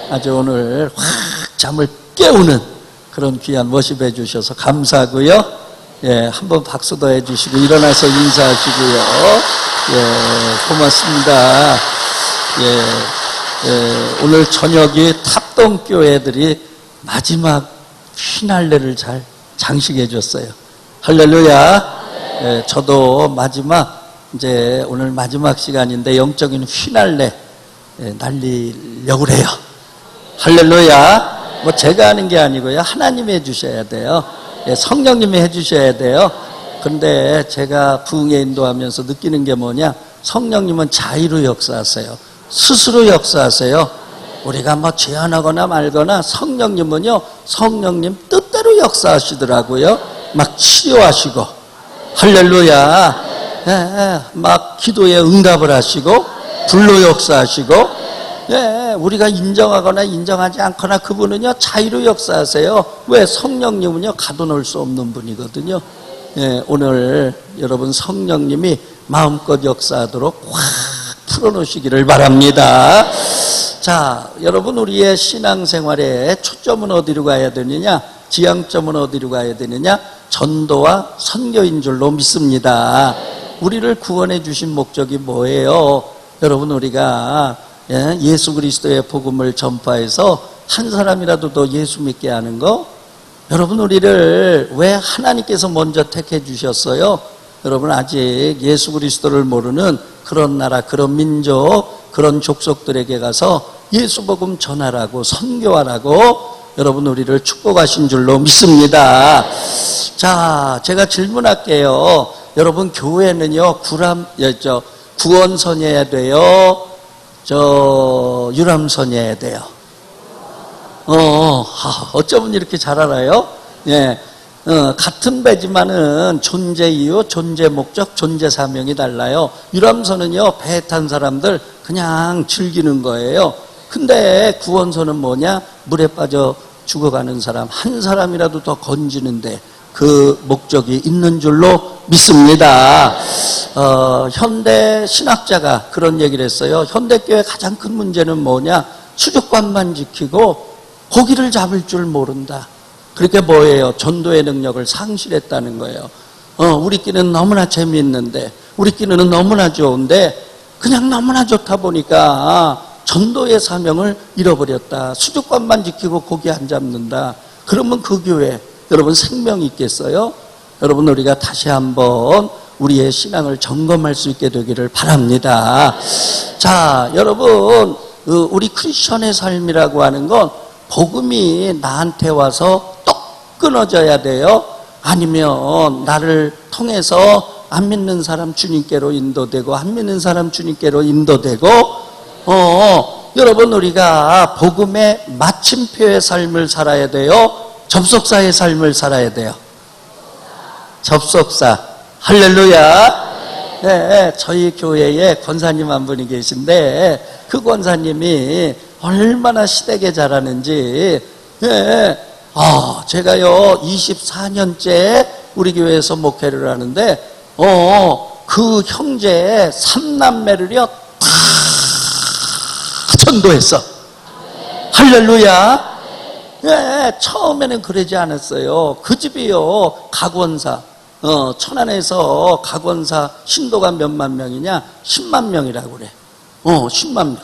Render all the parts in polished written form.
아주 오늘 확 잠을 깨우는 그런 귀한 워십 해주셔서 감사하고요. 예, 한번 박수도 해주시고 일어나서 인사하시고요. 예, 고맙습니다. 오늘 저녁에 탑동교회들이 마지막 피날레를 잘 장식해 줬어요. 할렐루야. 예, 저도 이제 오늘 마지막 시간인데 영적인 휘날레 날리려고 그래요. 할렐루야. 뭐 제가 하는 게 아니고요. 하나님이 해주셔야 돼요. 예, 성령님이 해주셔야 돼요. 근데 제가 부흥에 인도하면서 느끼는 게 뭐냐? 성령님은 자유로 역사하세요. 스스로 역사하세요. 우리가 뭐 제안하거나 말거나 성령님은요, 성령님 뜻대로 역사하시더라고요. 막 치료하시고, 할렐루야. 예, 막 기도에 응답을 하시고, 불로 역사하시고, 예, 우리가 인정하거나 인정하지 않거나 그분은요, 자유로 역사하세요. 왜? 성령님은요, 가둬놓을 수 없는 분이거든요. 예, 오늘 여러분 성령님이 마음껏 역사하도록 확 풀어놓으시기를 바랍니다. 자, 여러분 우리의 신앙생활에 초점은 어디로 가야 되느냐? 지향점은 어디로 가야 되느냐? 전도와 선교인 줄로 믿습니다. 우리를 구원해 주신 목적이 뭐예요? 여러분 우리가 예수 그리스도의 복음을 전파해서 한 사람이라도 더 예수 믿게 하는 거? 여러분 우리를 왜 하나님께서 먼저 택해 주셨어요? 여러분 아직 예수 그리스도를 모르는 그런 나라, 그런 민족, 그런 족속들에게 가서 예수 복음 전하라고, 선교하라고 여러분 우리를 축복하신 줄로 믿습니다. 자, 제가 질문할게요. 여러분 교회는요 구원선해야 돼요? 유람선해야 돼요? 어쩌면 이렇게 잘 알아요? 예. 같은 배지만은 존재 이유, 존재 목적, 존재 사명이 달라요. 유람선은요, 배에 탄 사람들 그냥 즐기는 거예요. 근데 구원선은 뭐냐? 물에 빠져 죽어가는 사람, 한 사람이라도 더 건지는데 그 목적이 있는 줄로 믿습니다. 현대 신학자가 그런 얘기를 했어요. 현대교회 가장 큰 문제는 뭐냐? 수족관만 지키고 고기를 잡을 줄 모른다. 그렇게 뭐예요? 전도의 능력을 상실했다는 거예요. 우리끼리는 너무나 재미있는데, 우리끼리는 너무나 좋은데, 그냥 너무나 좋다 보니까 전도의 사명을 잃어버렸다. 수족관만 지키고 고기 안 잡는다. 그러면 그 교회, 여러분 생명이 있겠어요? 여러분 우리가 다시 한번 우리의 신앙을 점검할 수 있게 되기를 바랍니다. 자, 여러분 우리 크리스천의 삶이라고 하는 건 복음이 나한테 와서 똑 끊어져야 돼요? 아니면 나를 통해서 안 믿는 사람 주님께로 인도되고 안 믿는 사람 주님께로 인도되고 여러분 우리가 복음의 마침표의 삶을 살아야 돼요? 접속사의 삶을 살아야 돼요? 접속사. 할렐루야. 네, 저희 교회에 권사님 한 분이 계신데 그 권사님이 얼마나 시댁에 잘하는지 제가요 24년째 우리 교회에서 목회를 하는데 그 형제 3남매를요 다 전도했어. 할렐루야. 처음에는 그러지 않았어요. 그 집이요 각원사 천안에서 각원사 신도가 몇만 명이냐? 10만 명이라고 그래. 10만 명.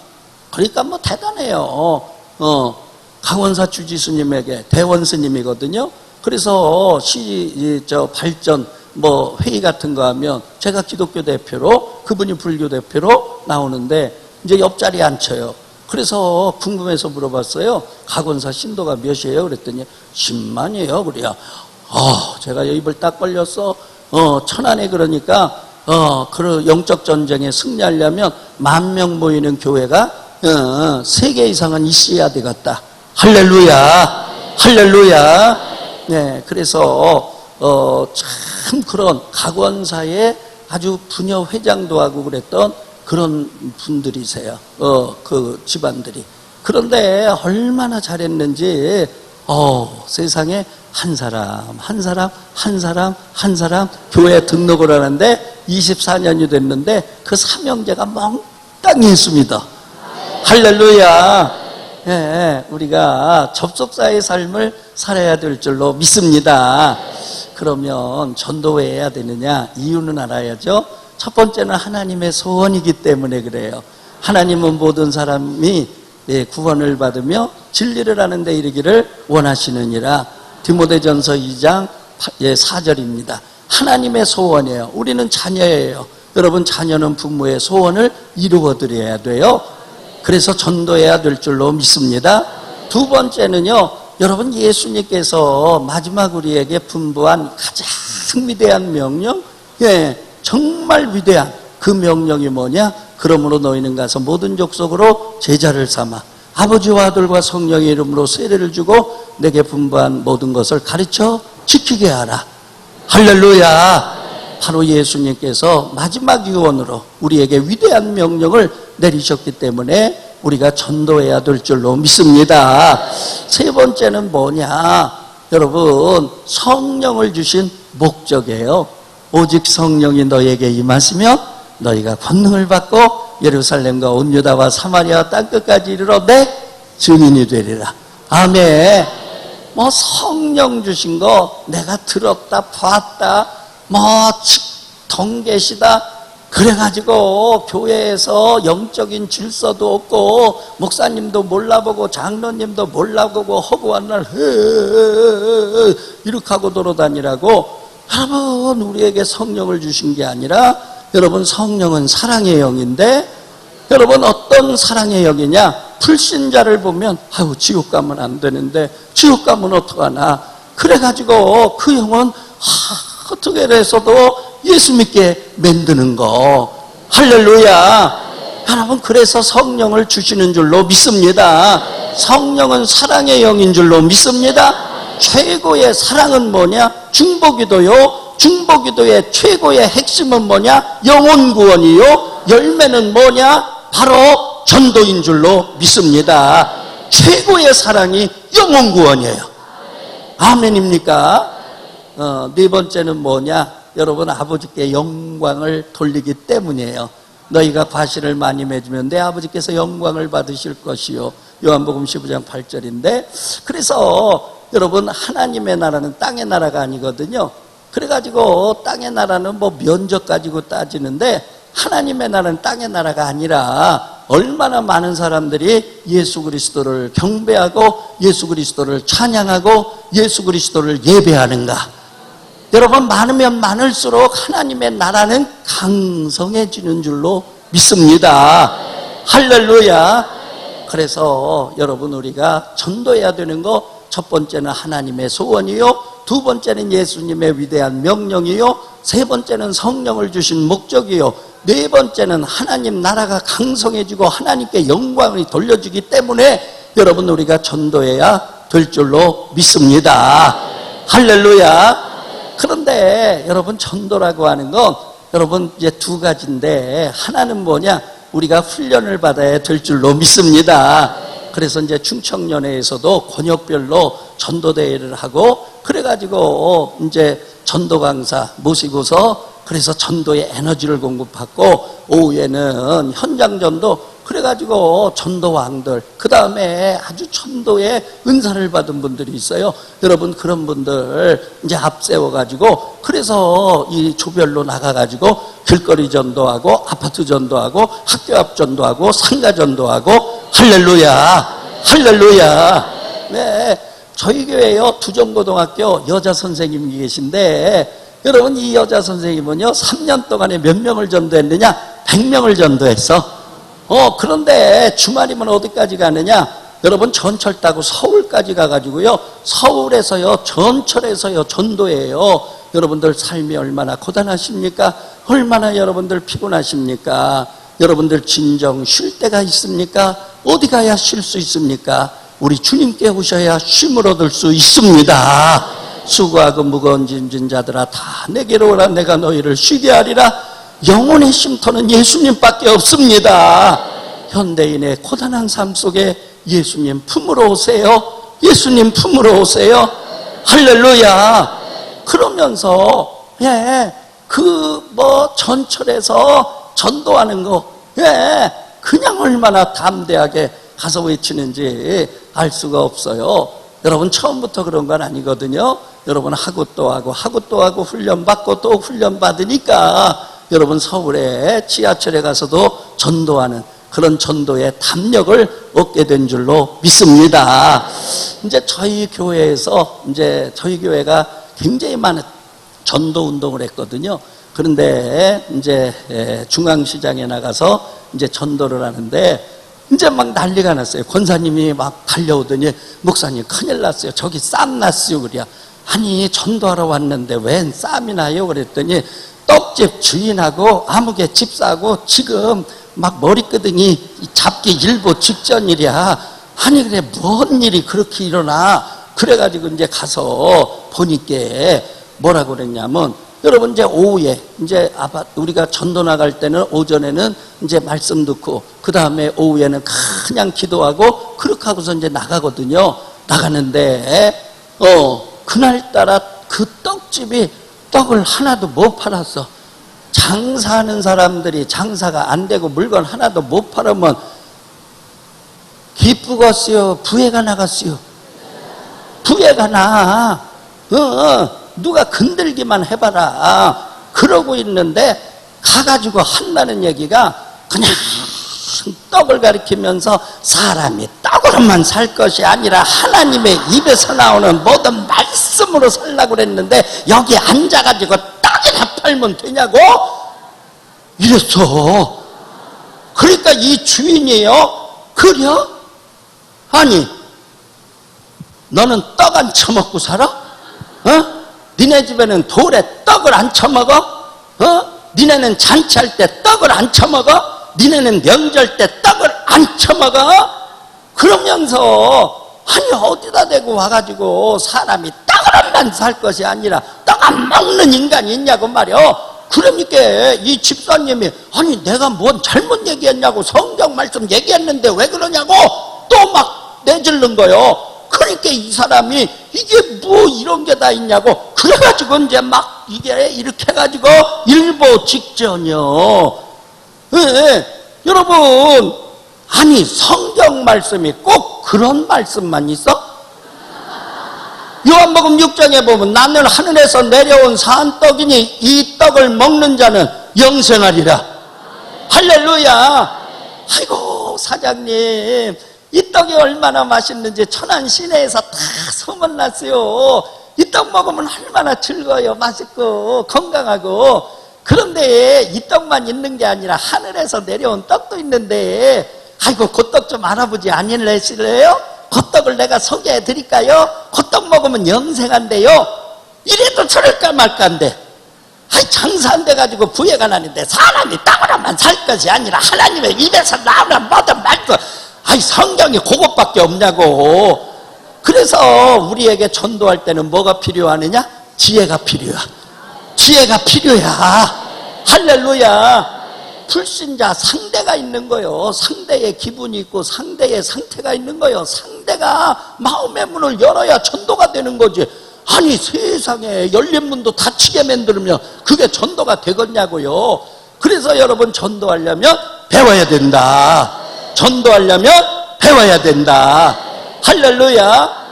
그러니까 뭐 대단해요. 각원사 주지스님에게 대원스님이거든요. 그래서 발전 회의 같은 거 하면 제가 기독교 대표로 그분이 불교 대표로 나오는데 이제 옆자리에 앉혀요. 그래서 궁금해서 물어봤어요. 각원사 신도가 몇이에요? 그랬더니 10만이에요. 그래요. 제가 입을 딱 벌렸어. 천안에 그러니까 그 영적 전쟁에 승리하려면 10,000명 모이는 교회가 3개 이상은 있어야 되겠다. 할렐루야. 할렐루야. 네, 그래서 참 그런 각원사에 아주 부녀 회장도 하고 그랬던 그런 분들이세요. 그 집안들이. 그런데 얼마나 잘했는지 세상에 한 사람 교회에 등록을 하는데 24년이 됐는데 그 삼형제가 멍땅히 있습니다. 할렐루야. 예, 우리가 접속사의 삶을 살아야 될 줄로 믿습니다. 그러면 전도 왜 해야 되느냐? 이유는 알아야죠. 첫 번째는 하나님의 소원이기 때문에 그래요. 하나님은 모든 사람이 구원을 받으며 진리를 아는 데 이르기를 원하시느니라. 디모데전서 2장 4절입니다. 하나님의 소원이에요. 우리는 자녀예요. 여러분, 자녀는 부모의 소원을 이루어드려야 돼요. 그래서 전도해야 될 줄로 믿습니다. 두 번째는요, 여러분, 예수님께서 마지막 우리에게 분부한 가장 위대한 명령, 정말 위대한 그 명령이 뭐냐? 그러므로 너희는 가서 모든 족속으로 제자를 삼아 아버지와 아들과 성령의 이름으로 세례를 주고 내게 분부한 모든 것을 가르쳐 지키게 하라. 할렐루야. 바로 예수님께서 마지막 유언으로 우리에게 위대한 명령을 내리셨기 때문에 우리가 전도해야 될 줄로 믿습니다. 세 번째는 뭐냐? 여러분, 성령을 주신 목적이에요. 오직 성령이 너희에게 임하시면 너희가 권능을 받고 예루살렘과 온 유다와 사마리아 땅끝까지 이르러 내 증인이 되리라. 아멘. 뭐 성령 주신 거 내가 들었다 봤다 덩계시다 그래가지고 교회에서 영적인 질서도 없고 목사님도 몰라보고 장로님도 몰라보고 허구한 날 이렇게 하고 돌아다니라고. 여러분, 우리에게 성령을 주신 게 아니라, 여러분, 성령은 사랑의 영인데, 여러분, 어떤 사랑의 영이냐? 불신자를 보면 아유, 지옥 가면 안 되는데 지옥 가면 어떡하나. 그래가지고 그 영은 어떻게 해서도 예수 믿게 만드는 거. 할렐루야. 여러분, 그래서 성령을 주시는 줄로 믿습니다. 성령은 사랑의 영인 줄로 믿습니다. 최고의 사랑은 뭐냐? 중보기도요. 중보기도의 최고의 핵심은 뭐냐? 영혼 구원이요. 열매는 뭐냐? 바로 전도인 줄로 믿습니다. 최고의 사랑이 영혼 구원이에요. 아멘입니까? 네 번째는 뭐냐? 여러분, 아버지께 영광을 돌리기 때문이에요. 너희가 과실을 많이 맺으면 내 아버지께서 영광을 받으실 것이요. 요한복음 15장 8절인데, 그래서 여러분, 하나님의 나라는 땅의 나라가 아니거든요. 그래가지고 땅의 나라는 뭐 면적 가지고 따지는데, 하나님의 나라는 땅의 나라가 아니라 얼마나 많은 사람들이 예수 그리스도를 경배하고 예수 그리스도를 찬양하고 예수 그리스도를 예배하는가. 여러분, 많으면 많을수록 하나님의 나라는 강성해지는 줄로 믿습니다. 할렐루야. 그래서 여러분, 우리가 전도해야 되는 거, 첫 번째는 하나님의 소원이요, 두 번째는 예수님의 위대한 명령이요, 세 번째는 성령을 주신 목적이요, 네 번째는 하나님 나라가 강성해지고 하나님께 영광을 돌려주기 때문에 여러분, 우리가 전도해야 될 줄로 믿습니다. 할렐루야. 그런데 여러분, 전도라고 하는 건 여러분 이제 두 가지인데, 하나는 뭐냐? 우리가 훈련을 받아야 될 줄로 믿습니다. 그래서 이제 충청년회에서도 권역별로 전도대회를 하고, 그래가지고 이제 전도 강사 모시고서 그래서 전도의 에너지를 공급받고, 오후에는 현장 전도, 그래가지고 전도왕들, 그 다음에 아주 전도의 은사를 받은 분들이 있어요. 여러분, 그런 분들 이제 앞세워가지고, 그래서 이 조별로 나가가지고 길거리 전도하고 아파트 전도하고 학교 앞 전도하고 상가 전도하고. 할렐루야. 할렐루야. 네, 저희 교회요, 두정고등학교 여자 선생님이 계신데, 여러분, 이 여자 선생님은요 3년 동안에 몇 명을 전도했느냐? 100명을 전도했어. 그런데 주말이면 어디까지 가느냐? 여러분, 전철 타고 서울까지 가가지고요, 서울에서요 전철에서요 전도해요. 여러분들 삶이 얼마나 고단하십니까? 얼마나 여러분들 피곤하십니까? 여러분들 진정 쉴 때가 있습니까? 어디 가야 쉴 수 있습니까? 우리 주님께 오셔야 쉼을 얻을 수 있습니다. 수고하고 무거운 짐진 자들아, 다 내게로 오라. 내가 너희를 쉬게 하리라. 영혼의 쉼터는 예수님밖에 없습니다. 현대인의 고단한 삶 속에 예수님 품으로 오세요. 예수님 품으로 오세요. 할렐루야. 그러면서 전철에서 전도하는 거, 그냥 얼마나 담대하게 가서 외치는지 알 수가 없어요. 여러분 처음부터 그런 건 아니거든요. 여러분 하고 또 하고 훈련받고 또 훈련받으니까 여러분 서울에 지하철에 가서도 전도하는 그런 전도의 담력을 얻게 된 줄로 믿습니다. 이제 저희 교회에서 저희 교회가 굉장히 많은 전도 운동을 했거든요. 그런데 이제 중앙시장에 나가서 이제 전도를 하는데 이제 막 난리가 났어요. 권사님이 막 달려오더니 목사님 큰일 났어요. 저기 쌈 났어요. 그래야 아니 전도하러 왔는데 웬 쌈이 나요? 그랬더니 떡집 주인하고 아무개 집사하고 지금 막 머리끄댕이 잡기 일보 직전이랴. 아니 그래 뭔 일이 그렇게 일어나? 그래가지고 이제 가서 보니까 뭐라고 그랬냐면 여러분 이제 오후에 이제 우리가 전도 나갈 때는 오전에는 이제 말씀 듣고 그 다음에 오후에는 그냥 기도하고 그렇게 하고서 이제 나가거든요. 나가는데 그날따라 그 떡집이 떡을 하나도 못 팔았어. 장사하는 사람들이 장사가 안 되고 물건 하나도 못 팔으면 기쁘겠어요? 부해가 나갔어요? 부해가 나. 누가 건들기만 해봐라. 그러고 있는데 가가지고 한다는 얘기가 그냥 떡을 가리키면서 사람이 떡으로만 살 것이 아니라 하나님의 입에서 나오는 모든 말씀으로 살라고 그랬는데 여기 앉아가지고 떡이나 팔면 되냐고 이랬어. 그러니까 이 주인이요, 그려? 아니 너는 떡 안 처먹고 살아? 니네 집에는 돌에 떡을 안 처먹어? 니네는 잔치할 때 떡을 안 처먹어? 니네는 명절 때 떡을 안 처먹어? 그러면서 아니 어디다 대고 와가지고 사람이 떡으로만 살 것이 아니라 떡 안 먹는 인간이 있냐고 말이야. 그러니까 이 집사님이 아니 내가 뭔 잘못 얘기했냐고 성경 말씀 얘기했는데 왜 그러냐고 또 막 내질른 거요. 그러니까 이 사람이 이게 뭐 이런 게 다 있냐고 그래가지고 이제 막 이게 이렇게 해가지고 일보 직전이요. 여러분 아니 성경 말씀이 꼭 그런 말씀만 있어? 요한복음 6장에 보면 나는 하늘에서 내려온 산떡이니 이 떡을 먹는 자는 영생하리라. 할렐루야. 아이고 사장님 이 떡이 얼마나 맛있는지 천안 시내에서 다 소문났어요. 이 떡 먹으면 얼마나 즐거워요. 맛있고 건강하고. 그런데 이 떡만 있는 게 아니라 하늘에서 내려온 떡도 있는데 아이고 그 떡 좀 알아보지 아니래실래요? 그 떡을 내가 소개해 드릴까요? 그 떡 먹으면 영생한대요. 이래도 저럴까 말까인데 아이 장사 안 돼가지고 부해가 나는데 사람이 떡으로만 살 것이 아니라 하나님의 입에서 나오는 모든 말씀 아이 성경이 그것밖에 없냐고. 그래서 우리에게 전도할 때는 뭐가 필요하느냐? 지혜가 필요해. 지혜가 필요야. 할렐루야. 불신자 상대가 있는 거요. 상대의 기분이 있고 상대의 상태가 있는 거요. 상대가 마음의 문을 열어야 전도가 되는 거지. 아니 세상에 열린 문도 닫히게 만들면 그게 전도가 되겠냐고요. 그래서 여러분 전도하려면 배워야 된다. 전도하려면 배워야 된다. 할렐루야.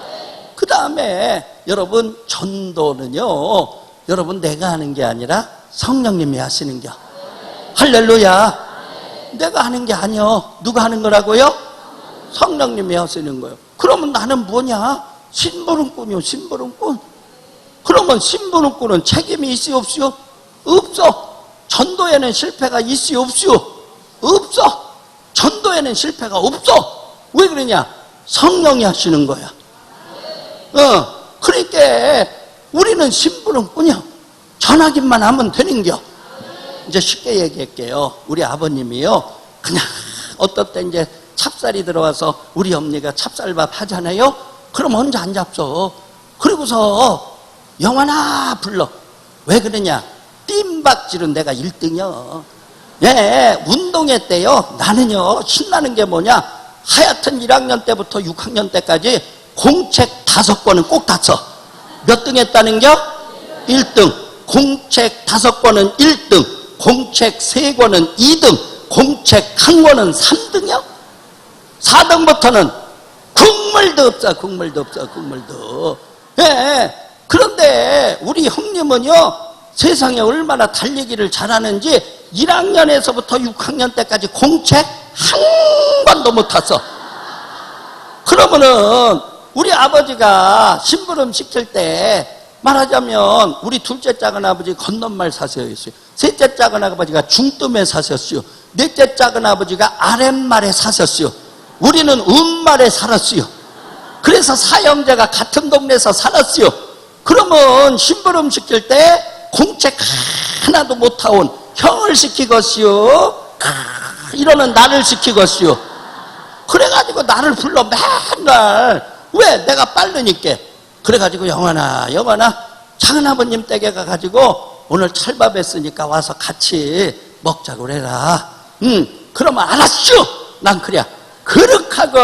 그 다음에 여러분 전도는요 여러분 내가 하는 게 아니라 성령님이 하시는 겨. 할렐루야. 내가 하는 게 아니요. 누가 하는 거라고요? 성령님이 하시는 거예요. 그러면 나는 뭐냐? 심부름꾼이요. 심부름꾼. 그러면 심부름꾼은 책임이 있어요 없어요? 없어. 전도에는 실패가 있어요 없어요? 없어. 전도에는 실패가 없어. 왜 그러냐? 성령이 하시는 거야. 그러니까 우리는 심부름꾼이요. 전하기만 하면 되는겨. 이제 쉽게 얘기할게요. 우리 아버님이요 그냥 어떨 때 이제 찹쌀이 들어와서 우리 어머니가 찹쌀밥 하잖아요. 그럼 혼자 안 잡숴. 그리고서 영화나 불러. 왜 그러냐? 뜀박질은 내가 1등이요. 예, 운동회 때요 나는요 신나는 게 뭐냐? 하여튼 1학년 때부터 6학년 때까지 공책 5권은 꼭 땄어. 몇 등 했다는겨? 1등. 공책 5권은 1등, 공책 3권은 2등, 공책 1권은 3등이요? 4등부터는 국물도 없어, 국물도 없어, 국물도. 예. 그런데 우리 형님은요, 세상에 얼마나 달리기를 잘하는지 1학년에서부터 6학년 때까지 공책 한 번도 못 탔어. 그러면은 우리 아버지가 심부름 시킬 때 말하자면 우리 둘째 작은 아버지 건넌말 사셨어요. 셋째 작은 아버지가 중뜸에 사셨어요. 넷째 작은 아버지가 아랫말에 사셨어요. 우리는 음말에 살았어요. 그래서 사형제가 같은 동네에서 살았어요. 그러면 심부름 시킬 때 공책 하나도 못 타온 형을 시키겠어요, 이러는 나를 시키겠어요. 그래가지고 나를 불러 맨날. 왜? 내가 빠르니까. 그래가지고 영환아 작은 아버님 댁에 가가지고 오늘 찰밥 했으니까 와서 같이 먹자고 그래라. 그러면 알았슈. 난 그래. 그렇게 하고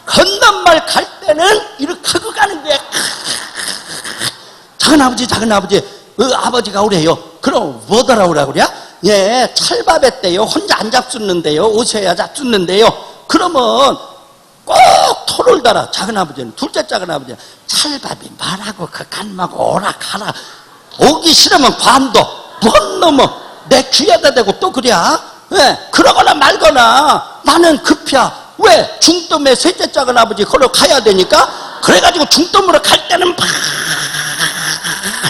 건넌말 갈 때는 이렇게 하고 가는 거야. 작은 아버지 아버지가 오래요. 그럼 뭐더라 오라고 그래? 예, 찰밥 했대요. 혼자 안 잡수는데요. 오셔야 잡수는데요. 그러면 꼭 토를 달아. 작은 아버지는, 둘째 작은 아버지는 찰밥이 말하고 그 간마고 오라 가라. 오기 싫으면 관도 못 넘어. 내 귀에다 대고 또 그래. 왜? 그러거나 말거나. 나는 급이야. 왜? 중뜸에 셋째 작은 아버지 걸어 가야 되니까. 그래가지고 중뜸으로 갈 때는 막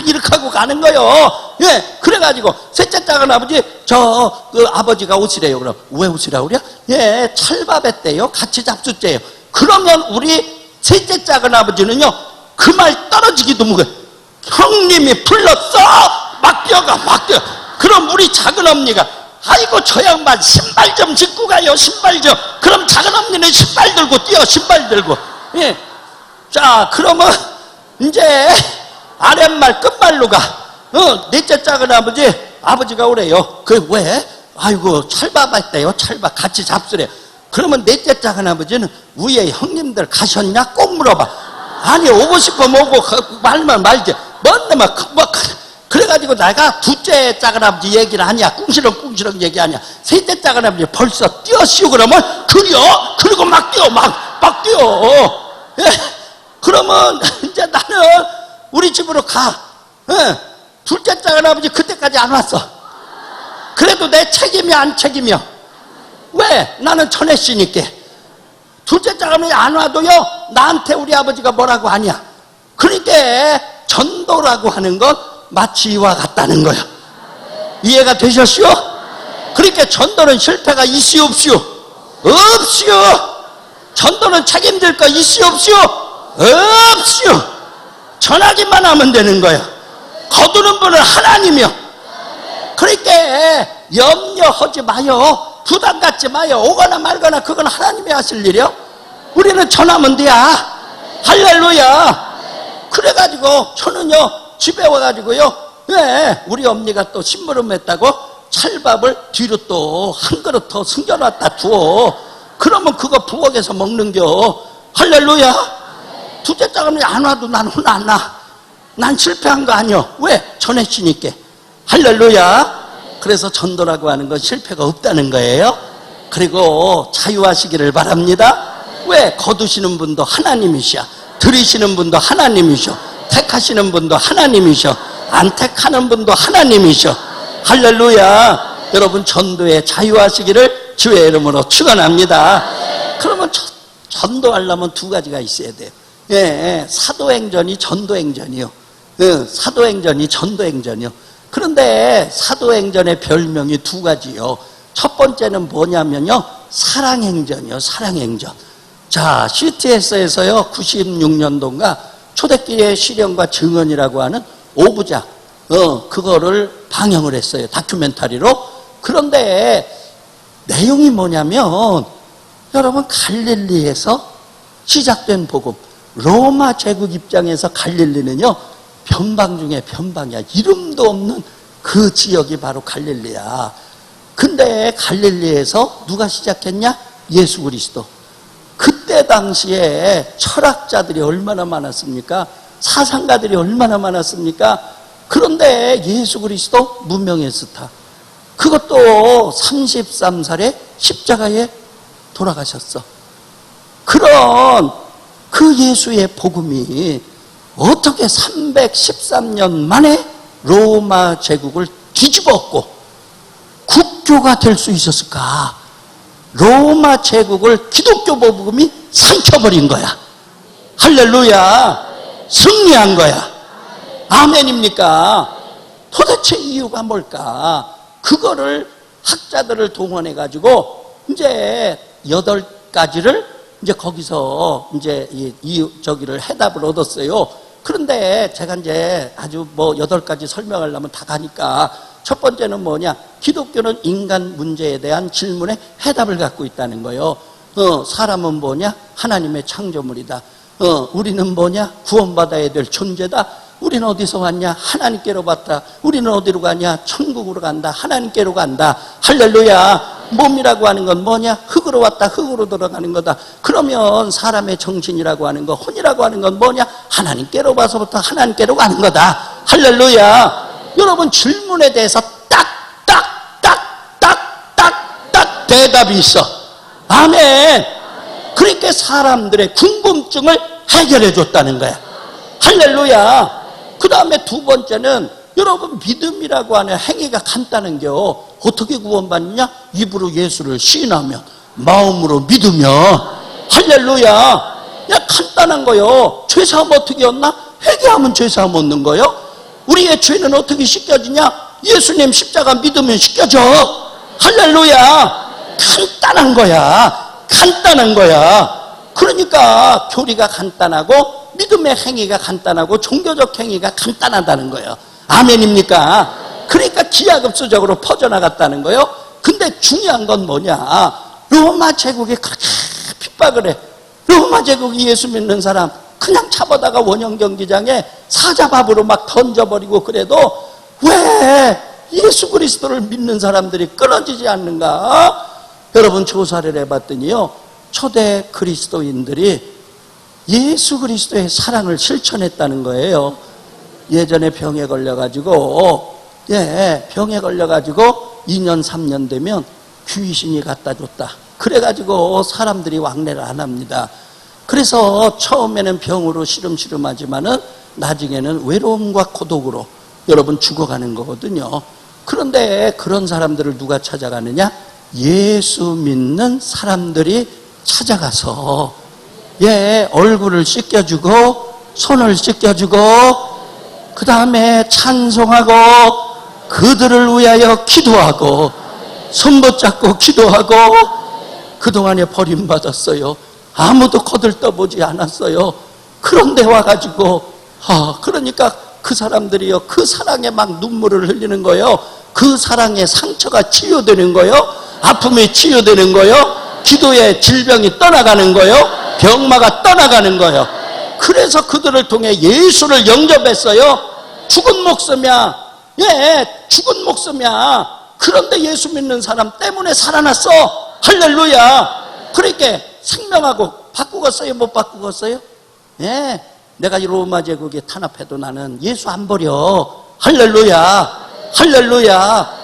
이렇게 하고 가는 거요. 예, 그래가지고 셋째 작은 아버지 그 아버지가 오시래요. 그럼 왜 오시라고 그래? 예, 찰밥 했대요. 같이 잡수째요. 그러면 우리 셋째 작은 아버지는요, 그 말 떨어지기도 무거워. 형님이 불렀어. 막 뛰어가. 그럼 우리 작은 언니가 아이고 저 양반 신발 좀 짚고 가요. 신발 좀. 그럼 작은 언니는 신발 들고 뛰어. 신발 들고. 예. 자, 그러면 이제 아랫말 끝말로 가. 넷째 작은 아버지가 오래요. 그 왜? 아이고 찰밥 했대요. 찰밥 같이 잡수래. 그러면 넷째 작은 아버지는 위에 형님들 가셨냐? 꼭 물어봐. 아니 오고 싶으면 오고 말면 말지. 뭔데만 그래가지고 내가 둘째 작은 아버지 얘기를 하냐? 꿍시렁 얘기 하냐? 셋째 작은 아버지 벌써 뛰어시오. 그러면 그리고 막 뛰어. 막 뛰어. 예. 그러면 이제 나는 우리 집으로 가. 예. 둘째 작은 아버지 그때까지 안 왔어. 그래도 내 책임이 안 책임이야. 왜? 나는 전했으니까. 둘째 작은 아버지 안 와도요, 나한테 우리 아버지가 뭐라고 하냐. 그러니까 전도라고 하는 건 마치 이와 같다는 거야. 이해가 되셨슈? 그러니까 전도는 실패가 있슈 없슈? 없슈. 전도는 책임질 거 있슈 없슈? 없슈. 전하기만 하면 되는 거야. 거두는 분은 하나님이요. 그러니까 염려하지 마요. 부담 갖지 마요. 오거나 말거나 그건 하나님이 하실 일이요. 우리는 전하면 돼야. 할렐루야. 그래가지고 저는요 집에 와가지고요, 왜 우리 엄니가 또 심부름 했다고 찰밥을 뒤로 또 한 그릇 더 숨겨놨다 두어. 그러면 그거 부엌에서 먹는겨. 할렐루야. 둘째 작은 안 와도 난 혼나 안 나. 난 실패한 거 아니여. 왜? 전했으니까. 할렐루야. 그래서 전도라고 하는 건 실패가 없다는 거예요. 그리고 자유하시기를 바랍니다. 왜? 거두시는 분도 하나님이셔. 들이시는 분도 하나님이셔. 택하시는 분도 하나님이셔. 안 택하는 분도 하나님이셔. 할렐루야. 여러분 전도에 자유하시기를 주의 이름으로 축원합니다. 그러면 전도하려면 두 가지가 있어야 돼요. 예, 사도행전이 전도행전이요. 사도행전이 전도행전이요. 그런데 사도행전의 별명이 두 가지요. 첫 번째는 뭐냐면요, 사랑행전이요. 사랑행전. 자, CTS에서요 96년도인가 초대교회 실현과 증언이라고 하는 5부작 그거를 방영을 했어요. 다큐멘터리로. 그런데 내용이 뭐냐면, 여러분 갈릴리에서 시작된 복음, 로마 제국 입장에서 갈릴리는요 변방 중에 변방이야. 이름도 없는 그 지역이 바로 갈릴리야. 근데 갈릴리에서 누가 시작했냐? 예수 그리스도. 그때 당시에 철학자들이 얼마나 많았습니까? 사상가들이 얼마나 많았습니까? 그런데 예수 그리스도 문명의 스타. 그것도 33살에 십자가에 돌아가셨어. 그런 그 예수의 복음이 어떻게 313년 만에 로마 제국을 뒤집었고 국교가 될 수 있었을까? 로마 제국을 기독교 복음이 삼켜버린 거야. 할렐루야. 승리한 거야. 아멘입니까? 도대체 이유가 뭘까? 그거를 학자들을 동원해 가지고 이제 8가지를 이제 거기서 이제 저기를 해답을 얻었어요. 그런데 제가 이제 아주 8가지 설명하려면 다 가니까 첫 번째는 뭐냐? 기독교는 인간 문제에 대한 질문에 해답을 갖고 있다는 거예요. 사람은 뭐냐? 하나님의 창조물이다. 우리는 뭐냐? 구원받아야 될 존재다. 우리는 어디서 왔냐? 하나님께로 왔다. 우리는 어디로 가냐? 천국으로 간다. 하나님께로 간다. 할렐루야. 몸이라고 하는 건 뭐냐? 흙으로 왔다. 흙으로 들어가는 거다. 그러면 사람의 정신이라고 하는 거, 혼이라고 하는 건 뭐냐? 하나님께로 와서부터 하나님께로 가는 거다. 할렐루야. 여러분 질문에 대해서 딱 대답이 있어. 아멘. 그러니까 사람들의 궁금증을 해결해 줬다는 거야. 할렐루야. 그 다음에 두 번째는 여러분 믿음이라고 하는 행위가 간단한겨. 어떻게 구원받느냐? 입으로 예수를 시인하면, 마음으로 믿으면. 할렐루야. 야, 간단한 거요. 죄사함 어떻게 얻나? 회개하면 죄사함 얻는 거요. 우리의 죄는 어떻게 씻겨지냐? 예수님 십자가 믿으면 씻겨져. 할렐루야. 간단한 거야. 간단한 거야. 그러니까 교리가 간단하고 믿음의 행위가 간단하고 종교적 행위가 간단하다는 거예요. 아멘입니까? 그러니까 기하급수적으로 퍼져나갔다는 거예요. 근데 중요한 건 뭐냐? 로마 제국이 그렇게 핍박을 해. 로마 제국이 예수 믿는 사람 그냥 잡아다가 원형 경기장에 사자밥으로 막 던져버리고 그래도 왜 예수 그리스도를 믿는 사람들이 끊어지지 않는가? 여러분 조사를 해봤더니요, 초대 그리스도인들이 예수 그리스도의 사랑을 실천했다는 거예요. 예전에 병에 걸려가지고, 병에 걸려가지고 2년 3년 되면 귀신이 갖다 줬다. 그래가지고 사람들이 왕래를 안 합니다. 그래서 처음에는 병으로 시름시름하지만은 나중에는 외로움과 고독으로 여러분 죽어가는 거거든요. 그런데 그런 사람들을 누가 찾아가느냐? 예수 믿는 사람들이 찾아가서 얼굴을 씻겨주고 손을 씻겨주고 그 다음에 찬송하고 그들을 위하여 기도하고 손붙잡고 기도하고 그동안에 버림받았어요. 아무도 거들떠보지 않았어요. 그런데 와가지고 그러니까 그 사람들이요, 그 사랑에 막 눈물을 흘리는 거예요. 그 사랑의 상처가 치유되는 거예요. 아픔이 치유되는 거예요. 기도의 질병이 떠나가는 거예요. 병마가 떠나가는 거예요. 그래서 그들을 통해 예수를 영접했어요. 죽은 목숨이야. 죽은 목숨이야. 그런데 예수 믿는 사람 때문에 살아났어. 할렐루야. 그러니까 생명하고 바꾸었어요? 못 바꾸었어요? 내가 이 로마 제국에 탄압해도 나는 예수 안 버려. 할렐루야. 할렐루야.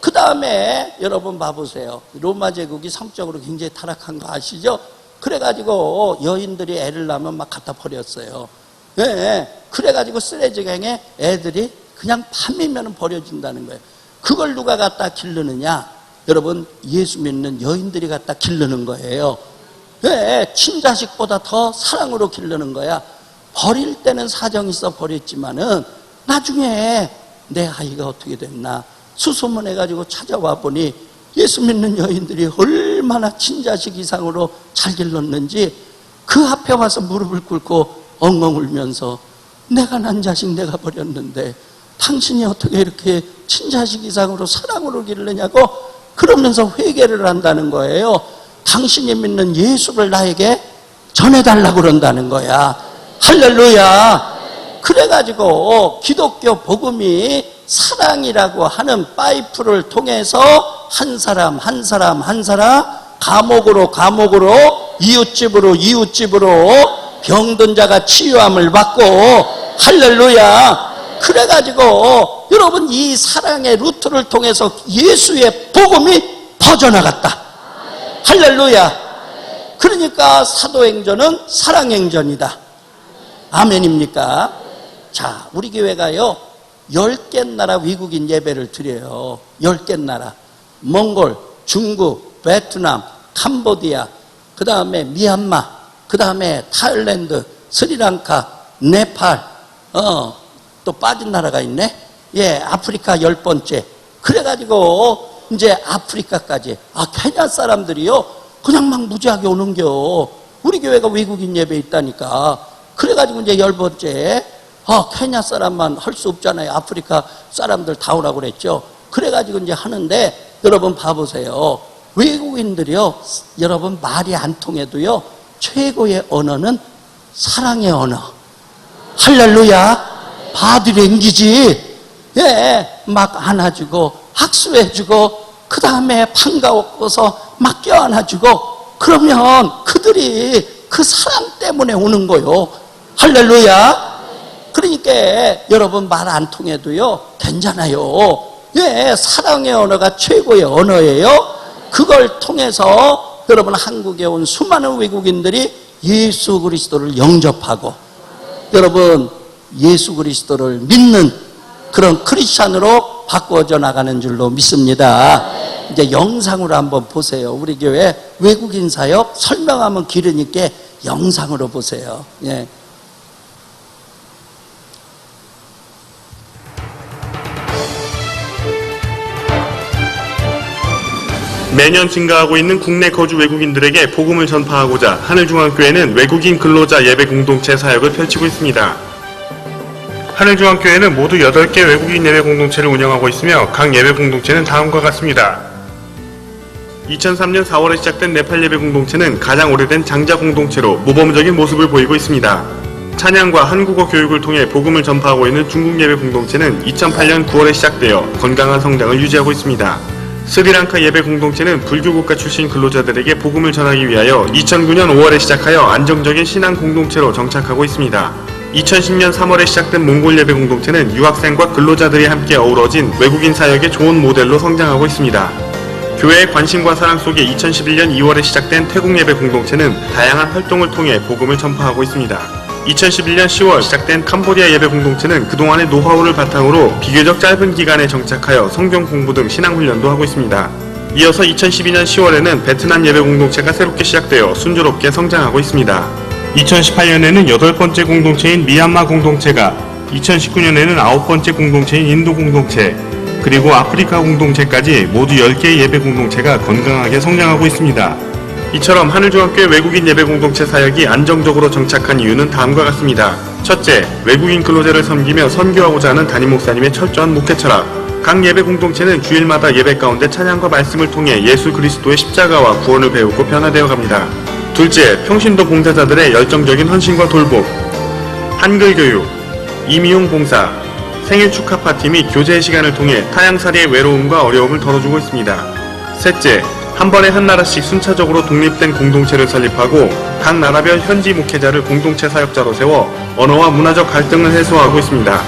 그 다음에 여러분 봐보세요. 로마 제국이 성적으로 굉장히 타락한 거 아시죠? 그래가지고 여인들이 애를 낳으면 막 갖다 버렸어요. 그래가지고 쓰레기장에 애들이 그냥 밤이면 버려진다는 거예요. 그걸 누가 갖다 기르느냐? 여러분 예수 믿는 여인들이 갖다 기르는 거예요. 친자식보다 더 사랑으로 기르는 거야. 버릴 때는 사정이 있어 버렸지만은 나중에 내 아이가 어떻게 됐나 수소문해가지고 찾아와 보니 예수 믿는 여인들이 얼마나 친자식 이상으로 잘 길렀는지 그 앞에 와서 무릎을 꿇고 엉엉 울면서 내가 난 자식 내가 버렸는데 당신이 어떻게 이렇게 친자식 이상으로 사랑으로 기르느냐고 그러면서 회개를 한다는 거예요. 당신이 믿는 예수를 나에게 전해달라고 그런다는 거야. 할렐루야. 그래가지고 기독교 복음이 사랑이라고 하는 파이프를 통해서 한 사람 감옥으로 이웃집으로 병든 자가 치유함을 받고 할렐루야. 그래가지고 여러분 이 사랑의 루트를 통해서 예수의 복음이 퍼져나갔다. 할렐루야. 그러니까 사도행전은 사랑행전이다. 아멘입니까? 자, 우리 교회가요 10개 나라 외국인 예배를 드려요. 10개 나라. 몽골, 중국, 베트남, 캄보디아, 그 다음에 미얀마, 그 다음에 타일랜드, 스리랑카, 네팔, 또 빠진 나라가 있네. 예, 아프리카 10번째. 그래가지고 이제 아프리카까지. 케냐 사람들이요 그냥 막 무지하게 오는겨. 우리 교회가 외국인 예배 있다니까. 그래가지고 이제 10번째. 케냐 사람만 할 수 없잖아요. 아프리카 사람들 다 오라고 그랬죠. 그래가지고 이제 하는데, 여러분 봐보세요. 외국인들이요, 여러분 말이 안 통해도요, 최고의 언어는 사랑의 언어. 할렐루야. 바디랭귀지. 예, 막 안아주고, 학수해주고, 그 다음에 반가워서 막 껴안아주고, 그러면 그들이 그 사랑 때문에 오는 거요. 할렐루야. 그러니까 여러분 말 안 통해도요 괜찮아요. 예, 사랑의 언어가 최고의 언어예요. 그걸 통해서 여러분 한국에 온 수많은 외국인들이 예수 그리스도를 영접하고 여러분 예수 그리스도를 믿는 그런 크리스찬으로 바꿔져 나가는 줄로 믿습니다. 이제 영상으로 한번 보세요. 우리 교회 외국인 사역 설명하면 길으니까 영상으로 보세요. 예. 매년 증가하고 있는 국내 거주 외국인들에게 복음을 전파하고자 하늘중앙교회는 외국인 근로자 예배 공동체 사역을 펼치고 있습니다. 하늘중앙교회는 모두 8개 외국인 예배 공동체를 운영하고 있으며 각 예배 공동체는 다음과 같습니다. 2003년 4월에 시작된 네팔 예배 공동체는 가장 오래된 장자 공동체로 모범적인 모습을 보이고 있습니다. 찬양과 한국어 교육을 통해 복음을 전파하고 있는 중국 예배 공동체는 2008년 9월에 시작되어 건강한 성장을 유지하고 있습니다. 스리랑카 예배 공동체는 불교 국가 출신 근로자들에게 복음을 전하기 위하여 2009년 5월에 시작하여 안정적인 신앙 공동체로 정착하고 있습니다. 2010년 3월에 시작된 몽골 예배 공동체는 유학생과 근로자들이 함께 어우러진 외국인 사역의 좋은 모델로 성장하고 있습니다. 교회의 관심과 사랑 속에 2011년 2월에 시작된 태국 예배 공동체는 다양한 활동을 통해 복음을 전파하고 있습니다. 2011년 10월 시작된 캄보디아 예배 공동체는 그동안의 노하우를 바탕으로 비교적 짧은 기간에 정착하여 성경 공부 등 신앙 훈련도 하고 있습니다. 이어서 2012년 10월에는 베트남 예배 공동체가 새롭게 시작되어 순조롭게 성장하고 있습니다. 2018년에는 8번째 공동체인 미얀마 공동체가, 2019년에는 9번째 공동체인 인도 공동체, 그리고 아프리카 공동체까지 모두 10개의 예배 공동체가 건강하게 성장하고 있습니다. 이처럼 하늘중앙교회 외국인 예배 공동체 사역이 안정적으로 정착한 이유는 다음과 같습니다. 첫째, 외국인 근로자를 섬기며 선교하고자 하는 담임 목사님의 철저한 목회 철학. 각 예배 공동체는 주일마다 예배 가운데 찬양과 말씀을 통해 예수 그리스도의 십자가와 구원을 배우고 변화되어 갑니다. 둘째, 평신도 봉사자들의 열정적인 헌신과 돌봄. 한글 교육, 임의용 봉사, 생일 축하 파티 및 교제 시간을 통해 타향살이의 외로움과 어려움을 덜어주고 있습니다. 셋째, 한 번에 한 나라씩 순차적으로 독립된 공동체를 설립하고 각 나라별 현지 목회자를 공동체 사역자로 세워 언어와 문화적 갈등을 해소하고 있습니다.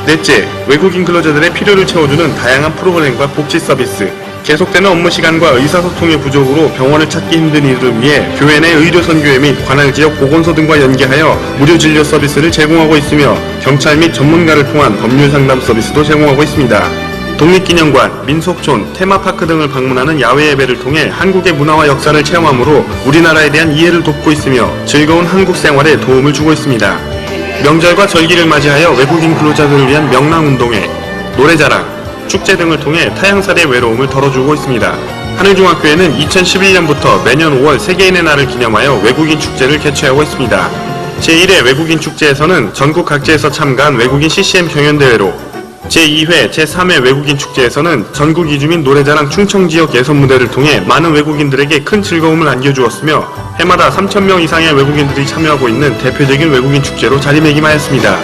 넷째, 외국인 근로자들의 필요를 채워주는 다양한 프로그램과 복지 서비스. 계속되는 업무 시간과 의사소통의 부족으로 병원을 찾기 힘든 이들을 위해 교회 내 의료선교회 및 관할 지역 보건소 등과 연계하여 무료 진료 서비스를 제공하고 있으며 경찰 및 전문가를 통한 법률 상담 서비스도 제공하고 있습니다. 독립기념관, 민속촌, 테마파크 등을 방문하는 야외 예배를 통해 한국의 문화와 역사를 체험함으로 우리나라에 대한 이해를 돕고 있으며 즐거운 한국 생활에 도움을 주고 있습니다. 명절과 절기를 맞이하여 외국인 근로자들을 위한 명랑운동회, 노래자랑, 축제 등을 통해 타향살이의 외로움을 덜어주고 있습니다. 하늘중앙교회는 2011년부터 매년 5월 세계인의 날을 기념하여 외국인 축제를 개최하고 있습니다. 제1회 외국인 축제에서는 전국 각지에서 참가한 외국인 CCM 경연대회로, 제2회, 제3회 외국인 축제에서는 전국 이주민 노래자랑 충청지역 예선 무대를 통해 많은 외국인들에게 큰 즐거움을 안겨주었으며 해마다 3,000명 이상의 외국인들이 참여하고 있는 대표적인 외국인 축제로 자리매김하였습니다.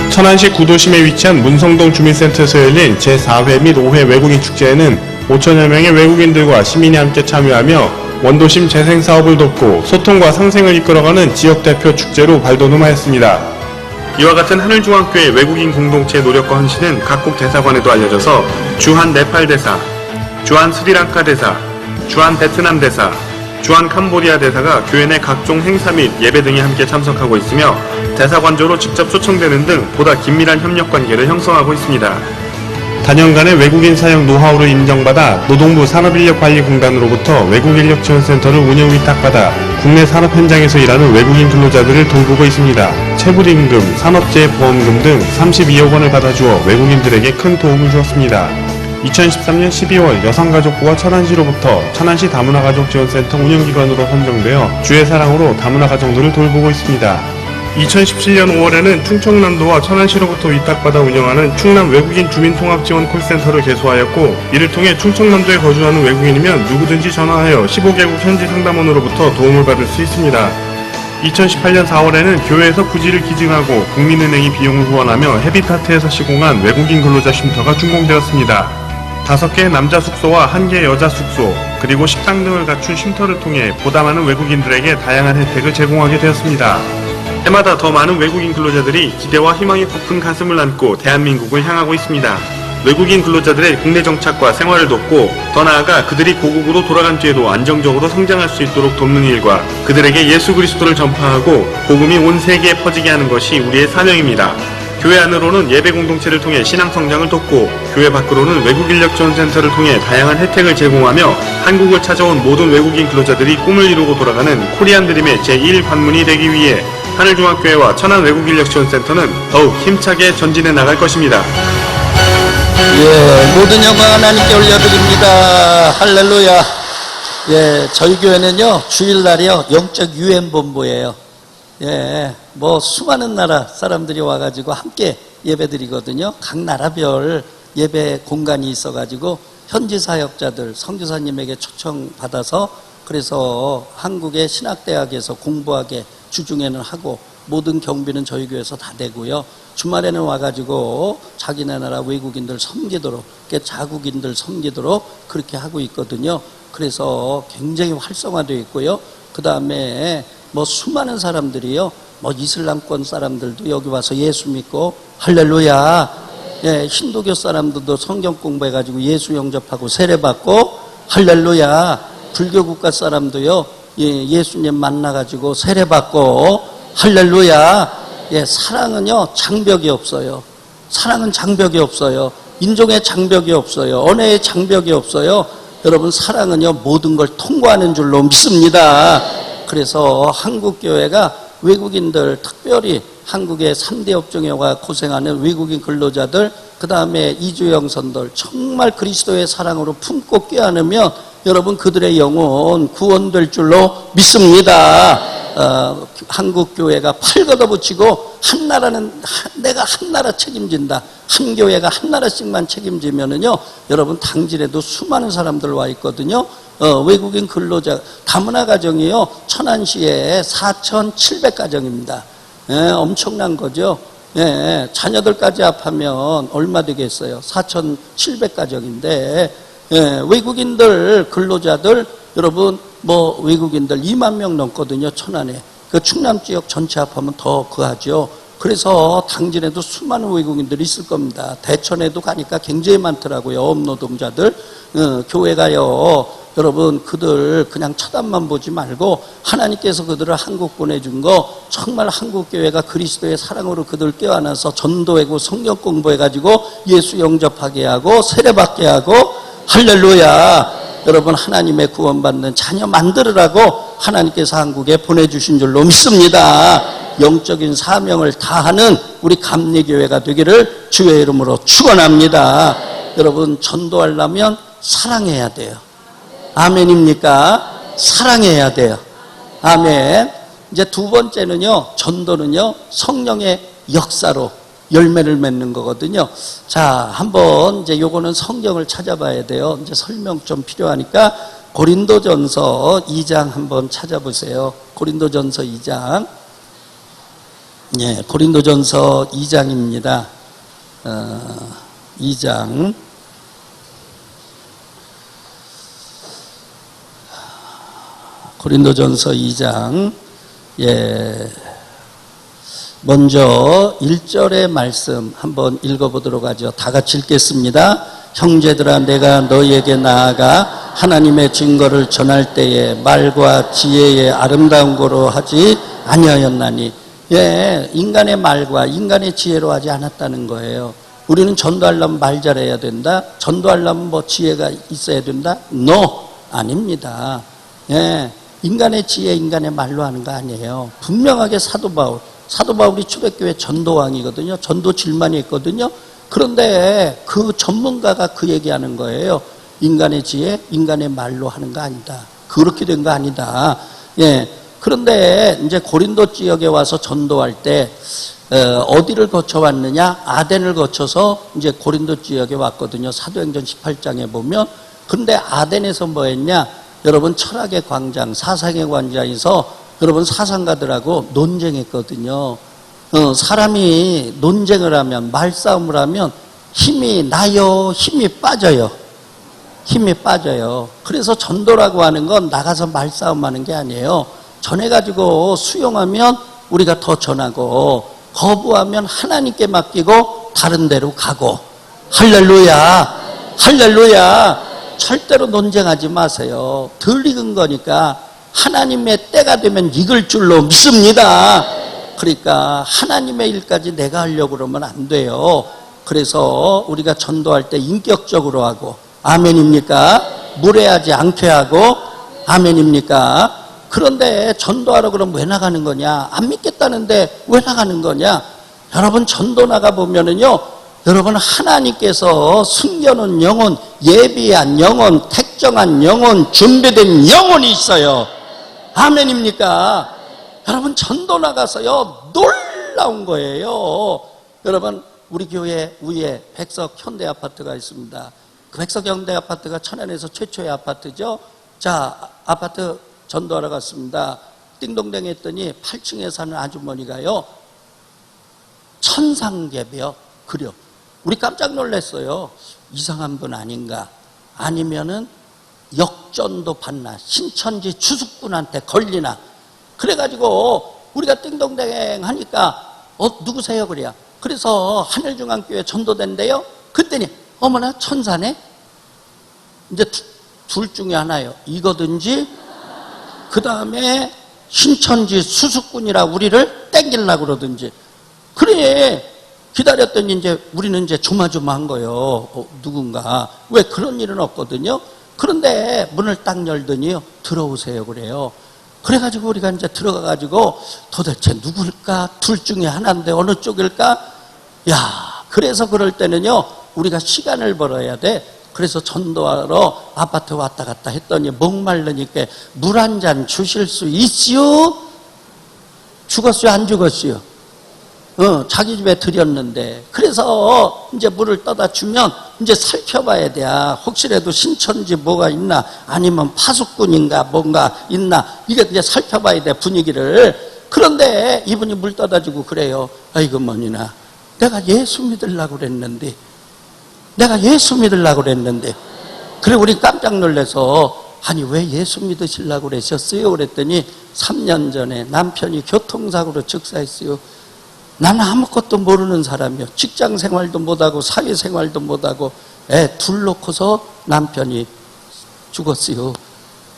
천안시 구도심에 위치한 문성동 주민센터에서 열린 제4회 및 5회 외국인 축제에는 5천여 명의 외국인들과 시민이 함께 참여하며 원도심 재생사업을 돕고 소통과 상생을 이끌어가는 지역대표 축제로 발돋움하였습니다. 이와 같은 하늘중앙교회 외국인 공동체의 노력과 헌신은 각국 대사관에도 알려져서 주한 네팔 대사, 주한 스리랑카 대사, 주한 베트남 대사, 주한 캄보디아 대사가 교회 내 각종 행사 및 예배 등에 함께 참석하고 있으며 대사관조로 직접 초청되는 등 보다 긴밀한 협력 관계를 형성하고 있습니다. 단연간의 외국인 사역 노하우를 인정받아 노동부 산업인력관리공단으로부터 외국인력지원센터를 운영 위탁받아 국내 산업 현장에서 일하는 외국인 근로자들을 돌보고 있습니다. 체불임금, 산업재해보험금 등 32억 원을 받아주어 외국인들에게 큰 도움을 주었습니다. 2013년 12월 여성가족부와 천안시로부터 천안시 다문화가족지원센터 운영기관으로 선정되어 주의 사랑으로 다문화 가정들을 돌보고 있습니다. 2017년 5월에는 충청남도와 천안시로부터 위탁받아 운영하는 충남 외국인 주민통합지원 콜센터를 개소하였고, 이를 통해 충청남도에 거주하는 외국인이면 누구든지 전화하여 15개국 현지 상담원으로부터 도움을 받을 수 있습니다. 2018년 4월에는 교회에서 부지를 기증하고 국민은행이 비용을 후원하며 헤비타트에서 시공한 외국인 근로자 쉼터가 준공되었습니다. 5개의 남자 숙소와 1개 여자 숙소, 그리고 식당 등을 갖춘 쉼터를 통해 보다 많은 외국인들에게 다양한 혜택을 제공하게 되었습니다. 해마다 더 많은 외국인 근로자들이 기대와 희망이 부푼 가슴을 안고 대한민국을 향하고 있습니다. 외국인 근로자들의 국내 정착과 생활을 돕고 더 나아가 그들이 고국으로 돌아간 뒤에도 안정적으로 성장할 수 있도록 돕는 일과 그들에게 예수 그리스도를 전파하고 복음이 온 세계에 퍼지게 하는 것이 우리의 사명입니다. 교회 안으로는 예배 공동체를 통해 신앙 성장을 돕고 교회 밖으로는 외국인력지원센터를 통해 다양한 혜택을 제공하며 한국을 찾아온 모든 외국인 근로자들이 꿈을 이루고 돌아가는 코리안 드림의 제1관문이 되기 위해 하늘중앙교회와 천안외국인력지원센터는 더욱 힘차게 전진해 나갈 것입니다. 예, 모든 영광 하나님께 올려드립니다. 할렐루야. 예, 저희 교회는요, 주일날이요, 영적 유엔본부예요. 예, 뭐, 수많은 나라 사람들이 와가지고 함께 예배 드리거든요. 각 나라별 예배 공간이 있어가지고, 현지 사역자들, 선교사님에게 초청받아서, 그래서 한국의 신학대학에서 공부하게 주중에는 하고, 모든 경비는 저희 교회에서 다 되고요. 주말에는 와가지고 자기네 나라 외국인들 섬기도록, 자국인들 섬기도록 그렇게 하고 있거든요. 그래서 굉장히 활성화되어 있고요. 그 다음에 뭐 수많은 사람들이요, 뭐 이슬람권 사람들도 여기 와서 예수 믿고, 할렐루야. 예, 힌두교 사람들도 성경 공부해가지고 예수 영접하고 세례받고, 할렐루야. 불교 국가 사람도요, 예, 예수님 만나가지고 세례받고, 할렐루야. 예, 사랑은요, 장벽이 없어요. 사랑은 장벽이 없어요. 인종의 장벽이 없어요. 언어의 장벽이 없어요. 여러분, 사랑은요, 모든 걸 통과하는 줄로 믿습니다. 그래서 한국교회가 외국인들, 특별히 한국의 3대 업종회가 고생하는 외국인 근로자들, 그 다음에 이주영선들, 정말 그리스도의 사랑으로 품고 껴안으면 여러분, 그들의 영혼 구원될 줄로 믿습니다. 한국교회가 팔 걷어붙이고 한 나라는 내가 한 나라 책임진다. 한 교회가 한 나라씩만 책임지면은요, 여러분 당진에도 수많은 사람들 와 있거든요. 외국인 근로자 다문화 가정이요, 천안시에 4,700가정입니다. 예, 엄청난 거죠. 예, 자녀들까지 합하면 얼마 되겠어요? 4,700가정인데, 예, 외국인들 근로자들 여러분, 뭐 외국인들 2만 명 넘거든요, 천안에. 그 충남 지역 전체 합하면 더 그하죠. 그래서 당진에도 수많은 외국인들이 있을 겁니다. 대천에도 가니까 굉장히 많더라고요, 업노동자들. 교회가요, 여러분 그들 그냥 쳐다만 보지 말고 하나님께서 그들을 한국 보내준 거, 정말 한국교회가 그리스도의 사랑으로 그들 껴안아서 전도하고 성경 공부해가지고 예수 영접하게 하고 세례받게 하고, 할렐루야. 여러분, 하나님의 구원받는 자녀 만들으라고 하나님께서 한국에 보내주신 줄로 믿습니다. 영적인 사명을 다하는 우리 감리교회가 되기를 주의 이름으로 축원합니다. 여러분, 전도하려면 사랑해야 돼요. 아멘입니까? 사랑해야 돼요. 아멘. 이제 두 번째는요, 전도는요, 성령의 역사로 열매를 맺는 거거든요. 자, 한번 이제 요거는 성경을 찾아봐야 돼요. 이제 설명 좀 필요하니까 고린도전서 2장 한번 찾아보세요. 고린도전서 2장. 예, 고린도전서 2장입니다. 2장. 고린도전서 2장. 예. 먼저 1절의 말씀 한번 읽어보도록 하죠. 다 같이 읽겠습니다. 형제들아, 내가 너희에게 나아가 하나님의 증거를 전할 때에 말과 지혜의 아름다운 거로 하지 아니하였나니. 예, 인간의 말과 인간의 지혜로 하지 않았다는 거예요. 우리는 전도하려면 말 잘해야 된다? 전도하려면 뭐 지혜가 있어야 된다? No, 아닙니다. 예, 인간의 지혜, 인간의 말로 하는 거 아니에요. 분명하게 사도 바울이 초대교회 전도왕이거든요. 전도질만이 있거든요. 그런데 그 전문가가 그 얘기하는 거예요. 인간의 지혜, 인간의 말로 하는 거 아니다. 그렇게 된 거 아니다. 예. 그런데 이제 고린도 지역에 와서 전도할 때 어디를 거쳐 왔느냐? 아덴을 거쳐서 이제 고린도 지역에 왔거든요. 사도행전 18장에 보면. 근데 아덴에서 뭐 했냐? 여러분 철학의 광장, 사상의 광장에서 여러분 사상가들하고 논쟁했거든요. 사람이 논쟁을 하면, 말싸움을 하면 힘이 나요, 힘이 빠져요. 힘이 빠져요. 그래서 전도라고 하는 건 나가서 말싸움하는 게 아니에요. 전해가지고 수용하면 우리가 더 전하고, 거부하면 하나님께 맡기고 다른 데로 가고. 할렐루야, 할렐루야. 절대로 논쟁하지 마세요. 덜 익은 거니까 하나님의 때가 되면 익을 줄로 믿습니다. 그러니까 하나님의 일까지 내가 하려고 그러면 안 돼요. 그래서 우리가 전도할 때 인격적으로 하고, 아멘입니까? 무례하지 않게 하고, 아멘입니까? 그런데 전도하러 그럼 왜 나가는 거냐? 안 믿겠다는데 왜 나가는 거냐? 여러분 전도 나가보면은요, 여러분 하나님께서 숨겨놓은 영혼, 예비한 영혼, 택정한 영혼, 준비된 영혼이 있어요. 아멘입니까? 여러분 전도 나가서요 놀라운 거예요. 여러분 우리 교회 위에 백석 현대아파트가 있습니다. 그 백석 현대아파트가 천안에서 최초의 아파트죠. 자, 아파트 전도하러 갔습니다. 띵동댕 했더니 8층에 사는 아주머니가요 천상계배요 그려. 우리 깜짝 놀랐어요. 이상한 분 아닌가? 아니면은 역전도 받나? 신천지 추수꾼한테 걸리나? 그래가지고 우리가 띵동댕 하니까 누구세요? 그래요. 그래서 하늘중앙교회 전도된대요. 그랬더니 어머나 천사네? 이제 둘 중에 하나요. 이거든지 그 다음에 신천지 수수꾼이라 우리를 땡기려고 그러든지. 그래 기다렸더니 이제 우리는 이제 조마조마한 거예요. 누군가. 왜 그런 일은 없거든요. 그런데 문을 딱 열더니요 들어오세요 그래요. 그래가지고 우리가 이제 들어가가지고 도대체 누굴까? 둘 중에 하나인데 어느 쪽일까? 야, 그래서 그럴 때는요 우리가 시간을 벌어야 돼. 그래서 전도하러 아파트 왔다 갔다 했더니 목말르니까 물 한 잔 주실 수 있지요? 죽었어요? 안 죽었어요? 자기 집에 들였는데. 그래서 이제 물을 떠다 주면 이제 살펴봐야 돼. 혹시라도 신천지 뭐가 있나, 아니면 파수꾼인가 뭔가 있나, 이게 이제 살펴봐야 돼, 분위기를. 그런데 이분이 물 떠다 주고 그래요. 아이고 뭐니나 내가 예수 믿으려고 그랬는데, 그래 우리 깜짝 놀라서 아니 왜 예수 믿으시려고 그러셨어요? 그랬더니 3년 전에 남편이 교통사고로 즉사했어요. 나는 아무것도 모르는 사람이요. 직장 생활도 못하고 사회생활도 못하고 애 둘 놓고서 남편이 죽었어요.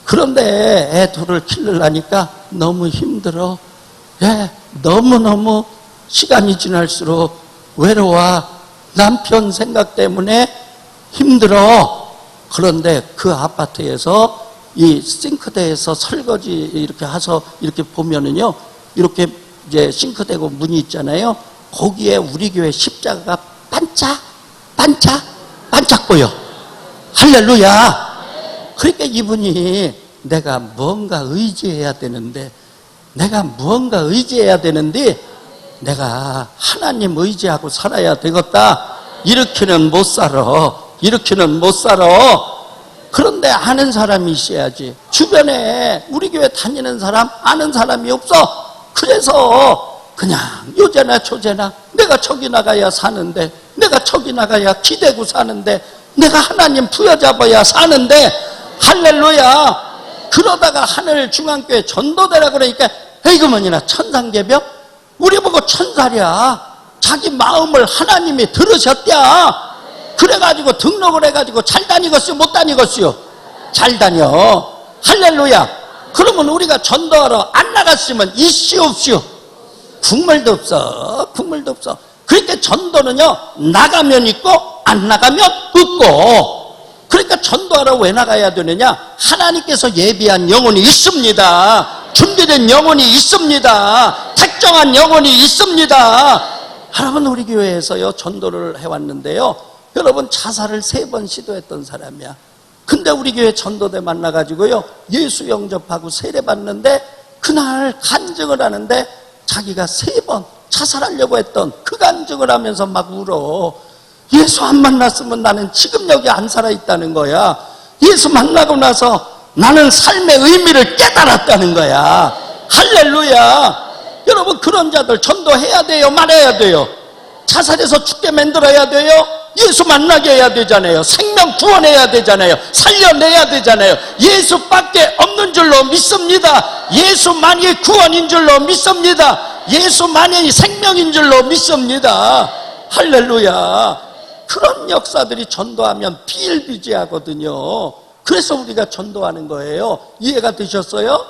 그런데 애 둘을 키우려니까 너무 힘들어. 너무너무 시간이 지날수록 외로워. 남편 생각 때문에 힘들어. 그런데 그 아파트에서 이 싱크대에서 설거지 이렇게 해서 이렇게 보면은요, 이렇게 이제 싱크대고 문이 있잖아요. 거기에 우리 교회 십자가가 반짝 보여. 할렐루야. 그러니까 이분이 내가 뭔가 의지해야 되는데 내가 하나님 의지하고 살아야 되겠다. 이렇게는 못 살아. 그런데 아는 사람이 있어야지. 주변에 우리 교회 다니는 사람, 아는 사람이 없어. 그래서 그냥 요제나 조제나 내가 저기 나가야 사는데, 내가 저기 나가야 기대고 사는데, 내가 하나님 부여잡아야 사는데, 할렐루야. 그러다가 하늘중앙교회 전도되라 그러니까 에이그 뭐니나 천상개벽? 우리 보고 천사랴. 자기 마음을 하나님이 들으셨대야. 그래가지고 등록을 해가지고 잘 다니겠어요? 못 다니겠어요? 잘 다녀. 할렐루야. 그러면 우리가 전도하러 안 나갔으면 이슈 없슈? 국물도 없어. 국물도 없어. 그러니까 전도는요, 나가면 있고 안 나가면 없고. 그러니까 전도하러 왜 나가야 되느냐? 하나님께서 예비한 영혼이 있습니다. 준비된 영혼이 있습니다. 택정한 영혼이 있습니다. 여러분, 우리 교회에서요 전도를 해왔는데요, 여러분 자살을 3번 시도했던 사람이야. 근데 우리 교회 전도대 만나가지고요 예수 영접하고 세례받는데, 그날 간증을 하는데 자기가 3번 자살하려고 했던 그 간증을 하면서 막 울어. 예수 안 만났으면 나는 지금 여기 안 살아있다는 거야. 예수 만나고 나서 나는 삶의 의미를 깨달았다는 거야. 할렐루야. 여러분, 그런 자들 전도해야 돼요, 말아야 돼요? 자살해서 죽게 만들어야 돼요? 예수 만나게 해야 되잖아요. 생명 구원해야 되잖아요. 살려내야 되잖아요. 예수밖에 없는 줄로 믿습니다. 예수만이 구원인 줄로 믿습니다. 예수만이 생명인 줄로 믿습니다. 할렐루야. 그런 역사들이 전도하면 비일비재하거든요. 그래서 우리가 전도하는 거예요. 이해가 되셨어요?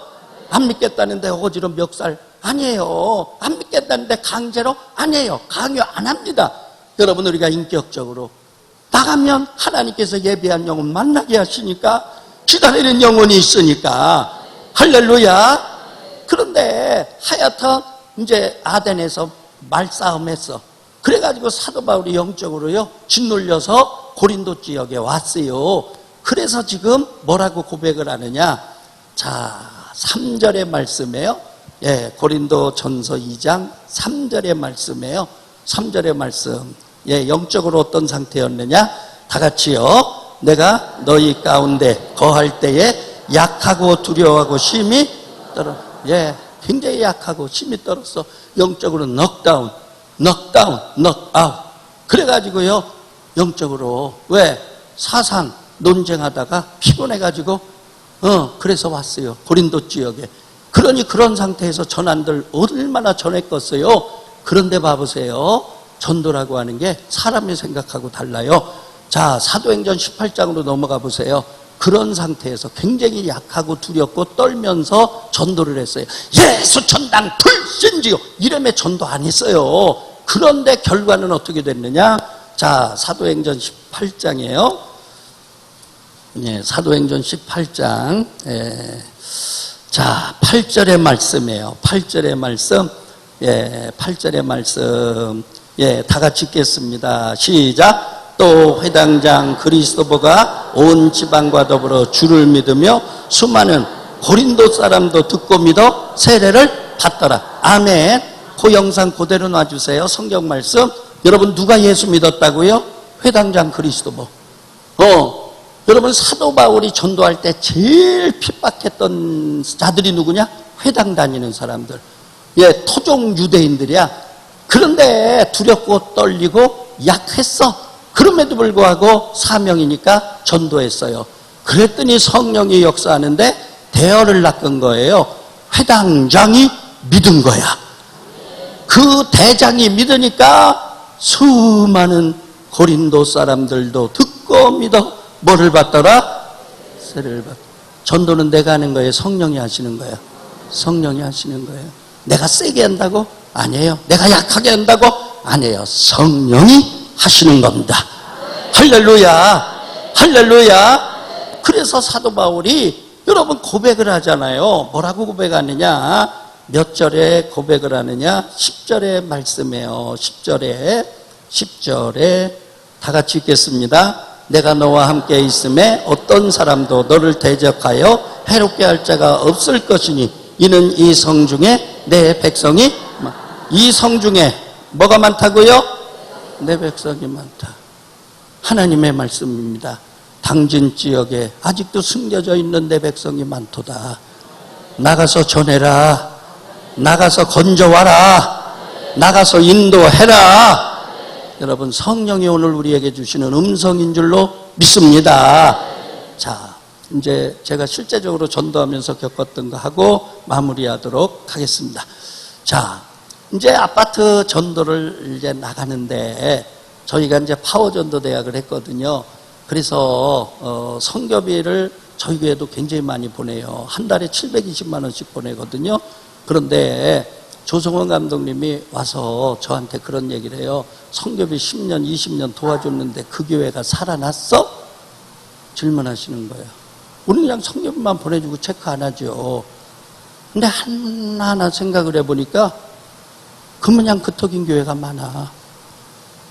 안 믿겠다는데 억지로 멱살 아니에요. 안 믿겠다는데 강제로 아니에요. 강요 안 합니다. 여러분, 우리가 인격적으로 나가면 하나님께서 예비한 영혼 만나게 하시니까, 기다리는 영혼이 있으니까. 할렐루야. 그런데 하여튼 이제 아덴에서 말싸움했어. 그래가지고 사도 바울이 영적으로요 짓눌려서 고린도 지역에 왔어요. 그래서 지금 뭐라고 고백을 하느냐? 자, 3절의 말씀이에요. 예, 고린도 전서 2장 3절의 말씀이에요. 3절의 말씀. 예, 영적으로 어떤 상태였느냐? 다 같이요. 내가 너희 가운데 거할 때에 약하고 두려워하고 심히 떨어. 예, 굉장히 약하고 심히 떨었어. 영적으로 넉다운, 넉아웃. 그래가지고요, 영적으로, 왜? 사상 논쟁하다가 피곤해가지고, 그래서 왔어요. 고린도 지역에. 그러니 그런 상태에서 전한들 얼마나 전했겠어요? 그런데 봐보세요. 전도라고 하는 게 사람이 생각하고 달라요. 자, 사도행전 18장으로 넘어가 보세요. 그런 상태에서 굉장히 약하고 두렵고 떨면서 전도를 했어요. 예수 천당 불신지요, 이름에 전도 안 했어요. 그런데 결과는 어떻게 됐느냐? 자, 사도행전 18장이에요. 예, 사도행전 18장. 예. 자, 8절의 말씀이에요. 8절의 말씀. 예, 8절의 말씀. 예, 다 같이 읽겠습니다. 시작. 또 회당장 그리스도보가 온 지방과 더불어 주를 믿으며 수많은 고린도 사람도 듣고 믿어 세례를 받더라. 아멘. 그 영상 그대로 놔주세요. 성경 말씀. 여러분, 누가 예수 믿었다고요? 회당장 그리스도보. 여러분, 사도 바울이 전도할 때 제일 핍박했던 자들이 누구냐? 회당 다니는 사람들. 예, 토종 유대인들이야. 그런데 두렵고 떨리고 약했어. 그럼에도 불구하고 사명이니까 전도했어요. 그랬더니 성령이 역사하는데 대열을 낚은 거예요. 회당장이 믿은 거야. 그 대장이 믿으니까 수많은 고린도 사람들도 듣고 믿어 뭐를 받더라? 세례를 받. 전도는 내가 하는 거예요? 성령이 하시는 거예요? 성령이 하시는 거예요. 내가 세게 한다고? 아니에요. 내가 약하게 한다고? 아니에요. 성령이 하시는 겁니다. 할렐루야. 할렐루야. 그래서 사도 바울이 여러분 고백을 하잖아요. 뭐라고 고백하느냐? 몇 절에 고백을 하느냐? 10절의 말씀이에요. 10절에 다 같이 읽겠습니다. 내가 너와 함께 있음에 어떤 사람도 너를 대적하여 해롭게 할 자가 없을 것이니 이는 이 성 중에 내 백성이, 이 성 중에 뭐가 많다고요? 내 백성이 많다. 하나님의 말씀입니다. 당진 지역에 아직도 숨겨져 있는 내 백성이 많도다. 나가서 전해라. 나가서 건져와라. 나가서 인도해라. 여러분, 성령이 오늘 우리에게 주시는 음성인 줄로 믿습니다. 자, 이제 제가 실제적으로 전도하면서 겪었던 거 하고 마무리하도록 하겠습니다. 자, 이제 아파트 전도를 이제 나가는데 저희가 이제 파워 전도 대학을 했거든요. 그래서 성교비를 저희 교회도 굉장히 많이 보내요. 한 달에 720만 원씩 보내거든요. 그런데 조성원 감독님이 와서 저한테 그런 얘기를 해요. 성교비 10년, 20년 도와줬는데 그 교회가 살아났어? 질문하시는 거예요. 우리는 그냥 성교비만 보내주고 체크 안 하죠. 근데 하나하나 생각을 해보니까 그모양 그떡인 교회가 많아.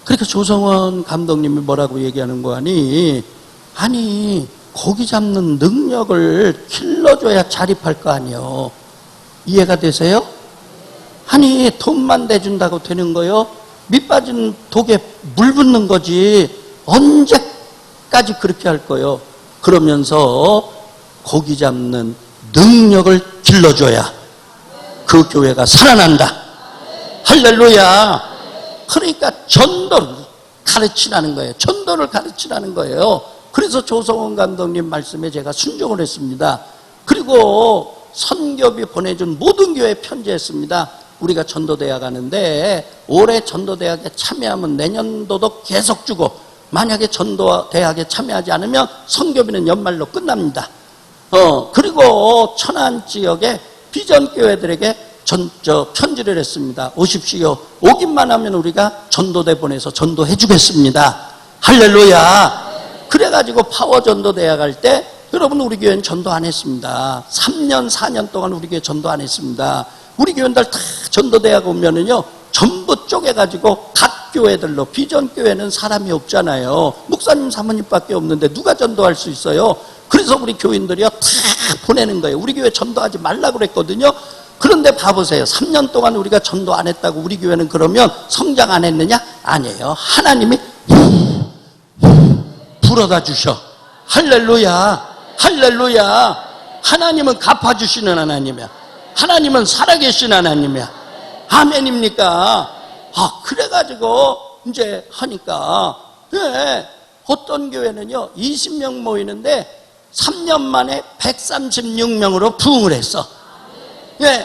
그러니까 조성원 감독님이 뭐라고 얘기하는 거 아니 고기 잡는 능력을 길러줘야 자립할 거 아니에요. 이해가 되세요? 아니 돈만 대준다고 되는 거요? 밑 빠진 독에 물 붓는 거지 언제까지 그렇게 할 거요? 그러면서 고기 잡는 능력을 길러줘야 그 교회가 살아난다. 할렐루야. 그러니까 전도를 가르치라는 거예요. 전도를 가르치라는 거예요. 그래서 조성원 감독님 말씀에 제가 순종을 했습니다. 그리고 선교비 보내준 모든 교회에 편지했습니다. 우리가 전도대학 가는데 올해 전도대학에 참여하면 내년도도 계속 주고 만약에 전도대학에 참여하지 않으면 선교비는 연말로 끝납니다. 그리고 천안 지역의 비전교회들에게 편지를 했습니다. 오십시오. 오기만 하면 우리가 전도대 보내서 전도해 주겠습니다. 할렐루야. 그래가지고 파워전도대학 갈 때 여러분 우리 교회는 전도 안 했습니다. 3년 4년 동안 우리 교회 전도 안 했습니다. 우리 교회들 다 전도대학 오면은요 전부 쪼개가지고 각 교회들로, 비전교회는 사람이 없잖아요. 목사님 사모님밖에 없는데 누가 전도할 수 있어요? 그래서 우리 교인들이요 다 보내는 거예요. 우리 교회 전도하지 말라고 그랬거든요. 그런데 봐보세요. 3년 동안 우리가 전도 안 했다고 우리 교회는 그러면 성장 안 했느냐? 아니에요. 하나님이 불어다 주셔. 할렐루야. 할렐루야. 하나님은 갚아주시는 하나님이야. 하나님은 살아계신 하나님이야. 아멘입니까? 그래가지고 이제 하니까 어떤 교회는요 20명 모이는데 3년 만에 136명으로 부흥을 했어.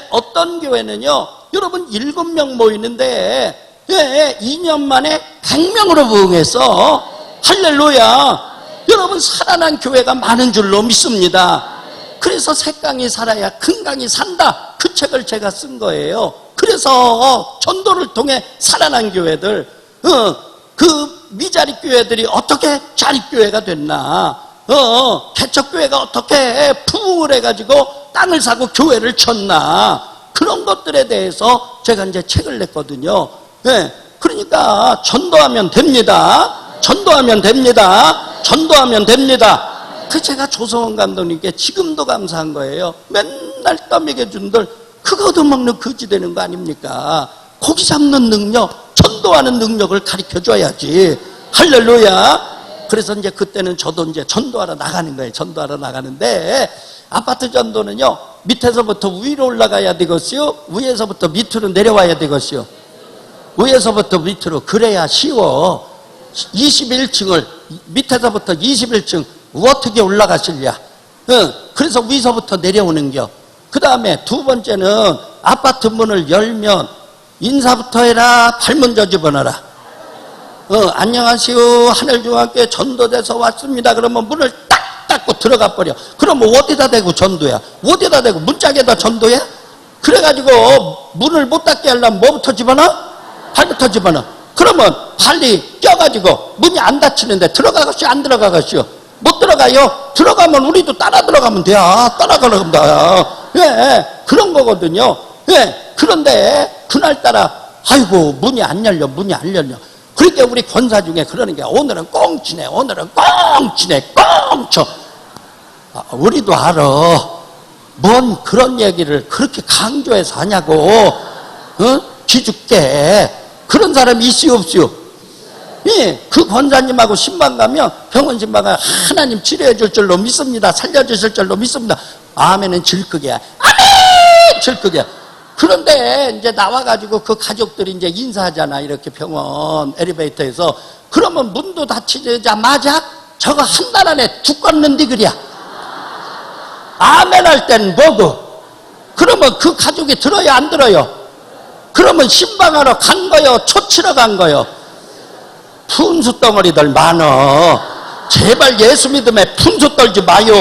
어떤 교회는요 여러분 7명 모이는데 2년 만에 100명으로 부흥했어. 할렐루야. 여러분 살아난 교회가 많은 줄로 믿습니다. 그래서 새강이 살아야 큰강이 산다. 그 책을 제가 쓴 거예요. 그래서 전도를 통해 살아난 교회들, 그 미자립 교회들이 어떻게 자립교회가 됐나, 개척교회가 어떻게 부흥을 해가지고 땅을 사고 교회를 쳤나, 그런 것들에 대해서 제가 이제 책을 냈거든요. 그러니까 전도하면 됩니다. 전도하면 됩니다. 전도하면 됩니다. 그 제가 조성원 감독님께 지금도 감사한 거예요. 맨날 떠먹여 준들 그거 얻어먹는 거지 되는 거 아닙니까? 고기 잡는 능력, 전도하는 능력을 가르쳐줘야지. 할렐루야. 그래서 이제 그때는 저도 이제 전도하러 나가는 거예요. 전도하러 나가는데 아파트 전도는요 밑에서부터 위로 올라가야 되겠어요? 위에서부터 밑으로 내려와야 되겠어요? 위에서부터 밑으로. 그래야 쉬워. 21층을 밑에서부터 21층 어떻게 올라가실랴? 그래서 위서부터 내려오는겨. 그 다음에 두 번째는 아파트 문을 열면 인사부터 해라. 팔문저 집어넣어라. 안녕하세요. 하늘중앙교회 전도돼서 왔습니다. 그러면 문을 딱 닫고 들어가 버려. 그러면 어디다 대고 전도야? 어디다 대고 문짝에다 전도야? 그래가지고 문을 못 닫게 하려면 뭐부터 집어넣어? 발부터 집어넣어. 그러면 발이 껴가지고 문이 안 닫히는데 들어가겠어요? 안 들어가겠어요? 못 들어가요? 들어가면 우리도 따라 들어가면 돼요. 따라가면 돼요. 그런 거거든요. 그런데 그날따라 아이고 문이 안 열려. 그러니까 우리 권사 중에 그러는 게 오늘은 꽁치네. 오늘은 꽁치네. 꽁쳐. 우리도 알아. 뭔 그런 얘기를 그렇게 강조해서 하냐고. 기죽게. 그런 사람이 있어요 없어요? 그 권사님하고 신방 가면 병원 신방 가면 하나님 치료해 줄 줄로 믿습니다. 살려주실 줄로 믿습니다. 아멘은 질극이야. 아멘! 질극이야. 그런데 이제 나와가지고 그 가족들이 이제 인사하잖아. 이렇게 병원 엘리베이터에서. 그러면 문도 닫히자마자 저거 한 달 안에 죽겠는데 그랴. 아멘 할 땐 뭐고? 그러면 그 가족이 들어요 안 들어요? 그러면 신방하러 간 거요? 초치러 간 거요? 푼수 덩어리들 많어. 제발 예수 믿음에 푼수 떨지 마요.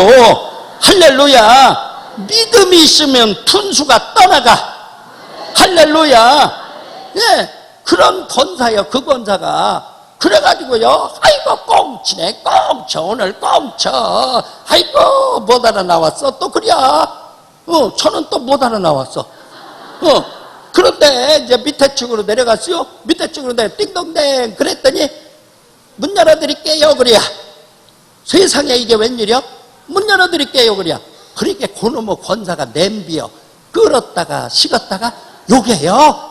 할렐루야. 믿음이 있으면 분수가 떠나가. 할렐루야. 예, 그런 권사요, 그 권사가. 그래가지고요, 아이고, 꽁치네, 꽁쳐, 오늘 꽁쳐. 아이고, 못 알아 나왔어. 또 그래야. 저는 또 못 알아 나왔어. 그런데 이제 밑에 층으로 내려갔어요. 밑에 층으로 내려 띵동댕 그랬더니 문 열어드릴게요. 그래야. 세상에 이게 웬일이야? 문 열어드릴게요. 그래야. 그러니까 그놈의 권사가 냄비요. 끓었다가 식었다가 요게요.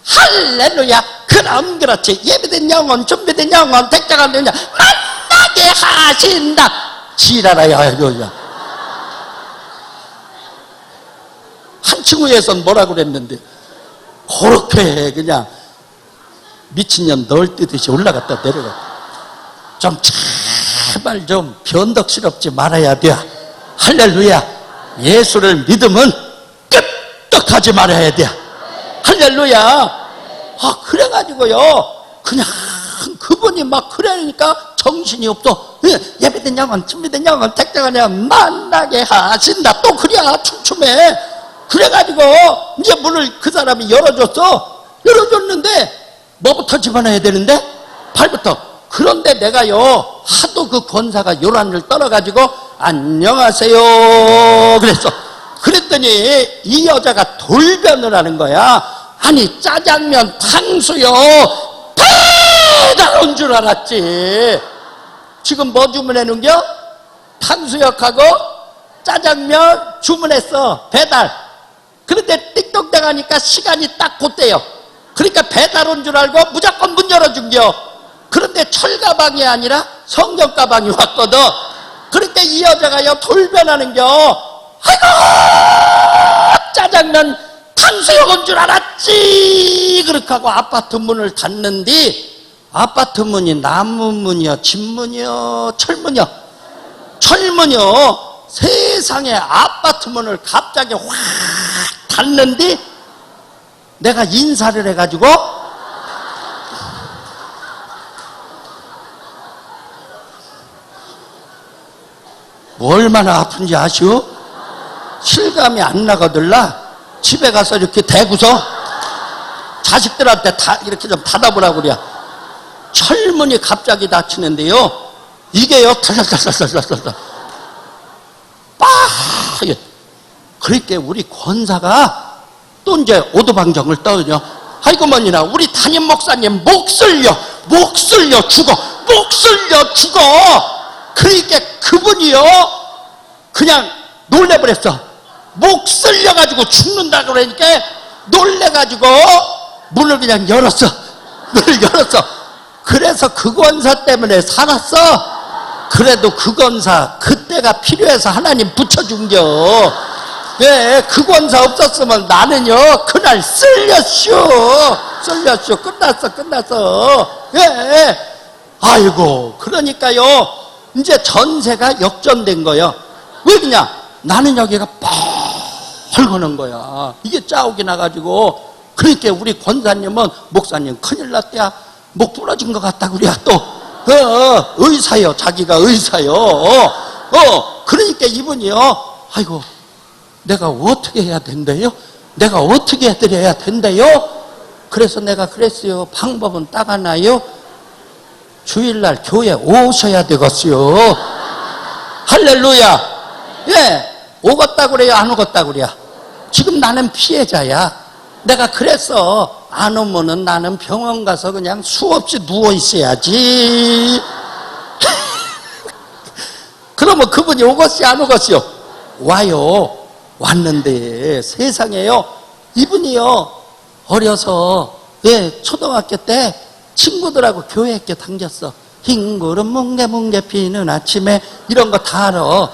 할렐루야. 그럼 그렇지. 예비된 영혼, 준비된 영혼, 택장한 영혼 만나게 하신다. 지랄아야. 한층 위에선 뭐라고 그랬는데 그렇게 그냥 미친년 널뛰듯이 올라갔다 내려갔다. 좀 제발 좀 변덕스럽지 말아야 돼. 할렐루야. 예수를 믿으면 끄떡하지 말아야 돼. 할렐루야. 그래가지고요, 그냥 그분이 막 그러니까 정신이 없어. 예배된 영혼, 준비된 영혼, 택장한 영혼 만나게 하신다. 또 그래야 춤춤해. 그래가지고 이제 문을 그 사람이 열어줬어. 열어줬는데 뭐부터 집어넣어야 되는데? 발부터. 그런데 내가요, 하도 그 권사가 요란을 떨어가지고 안녕하세요 그랬어. 그랬더니 이 여자가 돌변을 하는 거야. 아니, 짜장면 탕수요 배달 온 줄 알았지. 지금 뭐 주문해놓은겨? 탕수육하고 짜장면 주문했어. 배달. 그런데 띵동댕 하니까 시간이 딱 그때요. 그러니까 배달 온 줄 알고 무조건 문 열어준겨. 그런데 철가방이 아니라 성경가방이 왔거든. 그러니까 이 여자가요, 돌변하는겨. 아이고, 짜장면 탕수육 온 줄 알았지. 그렇게 하고 아파트 문을 닫는디, 아파트 문이 나무 문이요, 집문이요, 철문이요? 철문이요. 세상에 아파트 문을 갑자기 확 닫는디 내가 인사를 해가지고 뭐 얼마나 아픈지 아시오? 실감이 안 나거들라. 집에 가서 이렇게 대고서 자식들한테 다 이렇게 좀 닫아보라고 그래. 철문이 갑자기 닫히는데요, 이게요 탈탈탈탈탈탈 빡. 그러니까 우리 권사가 또 이제 오도방정을 떠요. 아이고 뭐니나 우리 담임 목사님 목슬려 죽어. 그러니까 그분이요 그냥 놀래버렸어. 목 쓸려가지고 죽는다 그러니까 놀래가지고 문을 그냥 열었어. 문을 열었어. 그래서 그 권사 때문에 살았어. 그래도 그 권사 그때가 필요해서 하나님 붙여준겨. 예, 그 권사 없었으면 나는요 그날 쓸렸쇼. 끝났어. 예. 아이고, 그러니까요 이제 전세가 역전된 거예요. 왜 그냥 나는 여기가 뻘거는 거야. 이게 짜옥이 나가지고. 그러니까 우리 권사님은 목사님 큰일 났대야. 목 부러진 것 같다 그래야 또 의사요. 자기가 의사요. 그러니까 이분이요, 아이고 내가 어떻게 해야 된대요? 내가 어떻게 해드려야 된대요? 그래서 내가 그랬어요. 방법은 딱 하나요. 주일날 교회 오셔야 되겠어요. 할렐루야. 예, 오겠다 그래요, 안 오겠다 그래요? 지금 나는 피해자야. 내가 그랬어. 안 오면은 나는 병원 가서 그냥 수없이 누워 있어야지. 그러면 그분이 오겠어요, 안 오겠어요? 와요. 왔는데 세상에요, 이분이요 어려서 초등학교 때 친구들하고 교회 학교 당겼어. 흰 구름 뭉게뭉게 피는 아침에 이런 거 다 알아.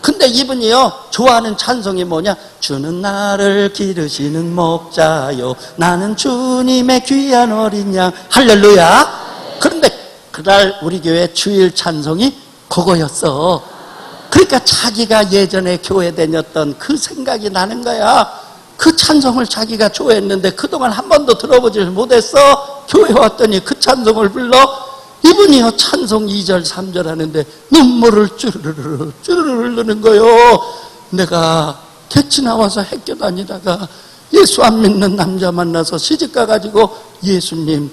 근데 이분이요 좋아하는 찬송이 뭐냐? 주는 나를 기르시는 목자요, 나는 주님의 귀한 어린 양. 할렐루야. 그런데 그날 우리 교회 주일 찬송이 그거였어. 그러니까 자기가 예전에 교회 다녔던 그 생각이 나는 거야. 그 찬송을 자기가 좋아했는데 그동안 한 번도 들어보질 못했어. 교회 왔더니 그 찬송을 불러. 이분이요 찬송 2절 3절 하는데 눈물을 쭈르르르 흐르는 거요. 내가 개치 나와서 학교 다니다가 예수 안 믿는 남자 만나서 시집가 가지고 예수님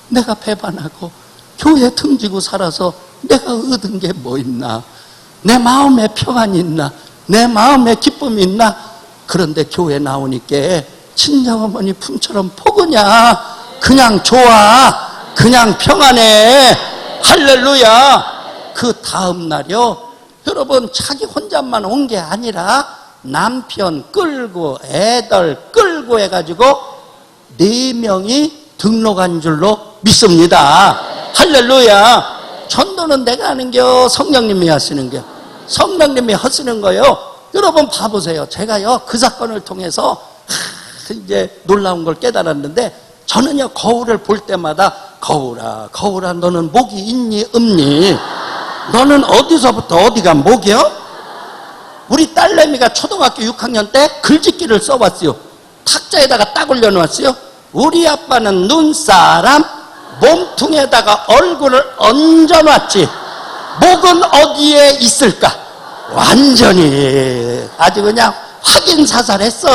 내가 배반하고 교회 등지고 살아서 내가 얻은 게 뭐 있나? 내 마음에 평안이 있나? 내 마음에 기쁨이 있나? 그런데 교회 나오니까 친정어머니 품처럼 포근냐? 그냥 좋아, 그냥 평안해. 할렐루야. 그 다음 날요 여러분 자기 혼자만 온 게 아니라 남편 끌고 애들 끌고 해가지고 4명이 등록한 줄로 믿습니다. 할렐루야. 전도는 내가 하는겨 성령님이 하시는겨? 성령님이 하시는 거요. 여러분 봐보세요. 제가요 그 사건을 통해서 이제 놀라운 걸 깨달았는데, 저는요 거울을 볼 때마다 거울아 거울아 너는 목이 있니 없니? 너는 어디서부터 어디가 목이요? 우리 딸내미가 초등학교 6학년 때 글짓기를 써봤어요. 탁자에다가 딱 올려놓았어요. 우리 아빠는 눈사람, 몸통에다가 얼굴을 얹어놨지 목은 어디에 있을까? 완전히 아주 그냥 확인사살했어.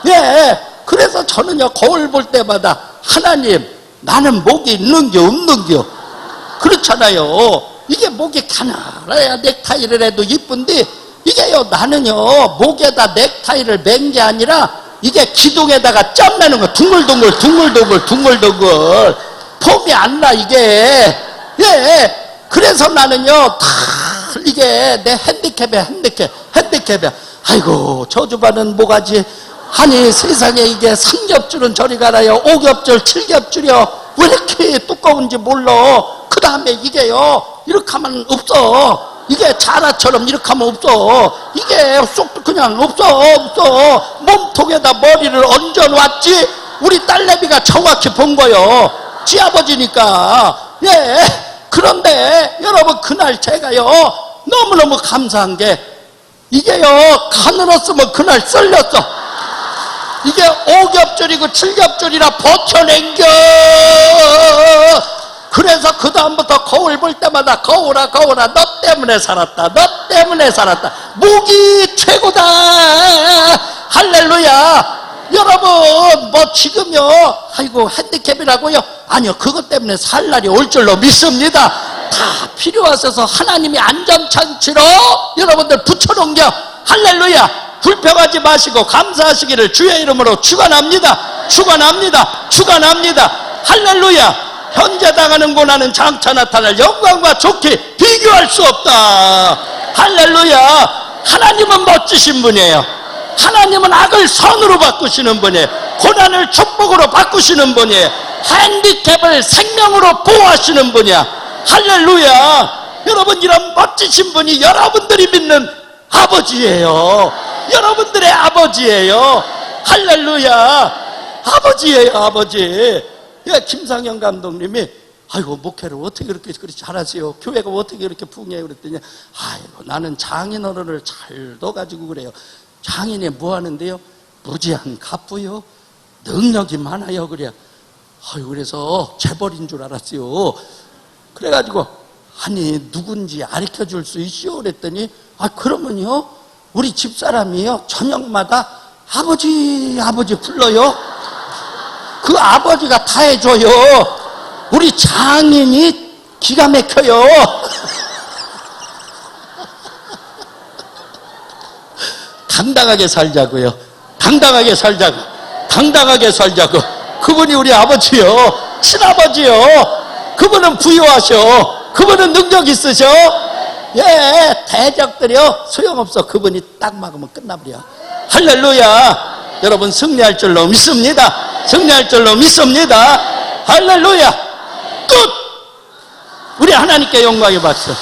예, 그래서 저는요 거울 볼 때마다 하나님 나는 목이 있는겨 없는겨? 그렇잖아요. 이게 목이 가늘어야 넥타이를 해도 이쁜데 이게요 나는요 목에다 넥타이를 맨 게 아니라 이게 기둥에다가 점 매는 거 둥글둥글 둥글둥글 둥글둥글 폼이 안 나 이게. 예, 그래서 나는요 다 이게 내 핸디캡이야. 아이고 저주받은 모가지. 아니 세상에 이게 3겹줄은 저리 가라요 5겹줄 7겹줄이요 왜 이렇게 두꺼운지 몰라. 그 다음에 이게요 이렇게 하면 없어. 이게 자라처럼 이렇게 하면 없어. 이게 쏙 그냥 없어. 몸통에다 머리를 얹어놨지. 우리 딸내미가 정확히 본 거요. 지 아버지니까. 예. 그런데 여러분 그날 제가요 너무너무 감사한 게 이게요 가늘었으면 그날 썰렸어. 이게 5겹줄이고 7겹줄이라 버텨낸겨. 그래서 그 다음부터 거울 볼 때마다 거울아 너 때문에 살았다. 목이 최고다. 할렐루야. 여러분 뭐 지금요 아이고 핸디캡이라고요? 아니요 그것 때문에 살 날이 올 줄로 믿습니다. 다 필요하셔서 하나님이 안전장치로 여러분들 붙여놓은겨. 할렐루야. 불평하지 마시고 감사하시기를 주의 이름으로 축원합니다. 할렐루야. 현재 당하는 고난은 장차 나타날 영광과 좋기 비교할 수 없다. 할렐루야. 하나님은 멋지신 분이에요. 하나님은 악을 선으로 바꾸시는 분이에요. 고난을 축복으로 바꾸시는 분이에요. 핸디캡을 생명으로 보호하시는 분이야. 할렐루야. 여러분 이런 멋지신 분이 여러분들이 믿는 아버지예요. 여러분들의 아버지예요. 할렐루야. 아버지예요. 아버지. 예, 김상현 감독님이 아이고 목회를 어떻게 그렇게 잘하세요? 교회가 어떻게 이렇게 풍해요? 그랬더니 아이고 나는 장인어른을 잘 둬가지고 그래요. 장인이 뭐 하는데요? 무지한 갑부요. 능력이 많아요. 그래요. 아이고 그래서 재벌인 줄 알았어요. 그래가지고 아니 누군지 가르쳐줄 수 있어요? 그랬더니 아 그러면요 우리 집사람이요 저녁마다 아버지 불러요. 그 아버지가 다 해줘요. 우리 장인이 기가 막혀요. 당당하게 살자고요. 당당하게 살자고. 그분이 우리 아버지요. 친아버지요. 그분은 부유하셔. 그분은 능력 있으셔. 예, 대적들이요 소용없어. 그분이 딱 막으면 끝나버려. 할렐루야. 여러분 승리할 줄로 믿습니다. 할렐루야. 끝. 우리 하나님께 영광의 박수.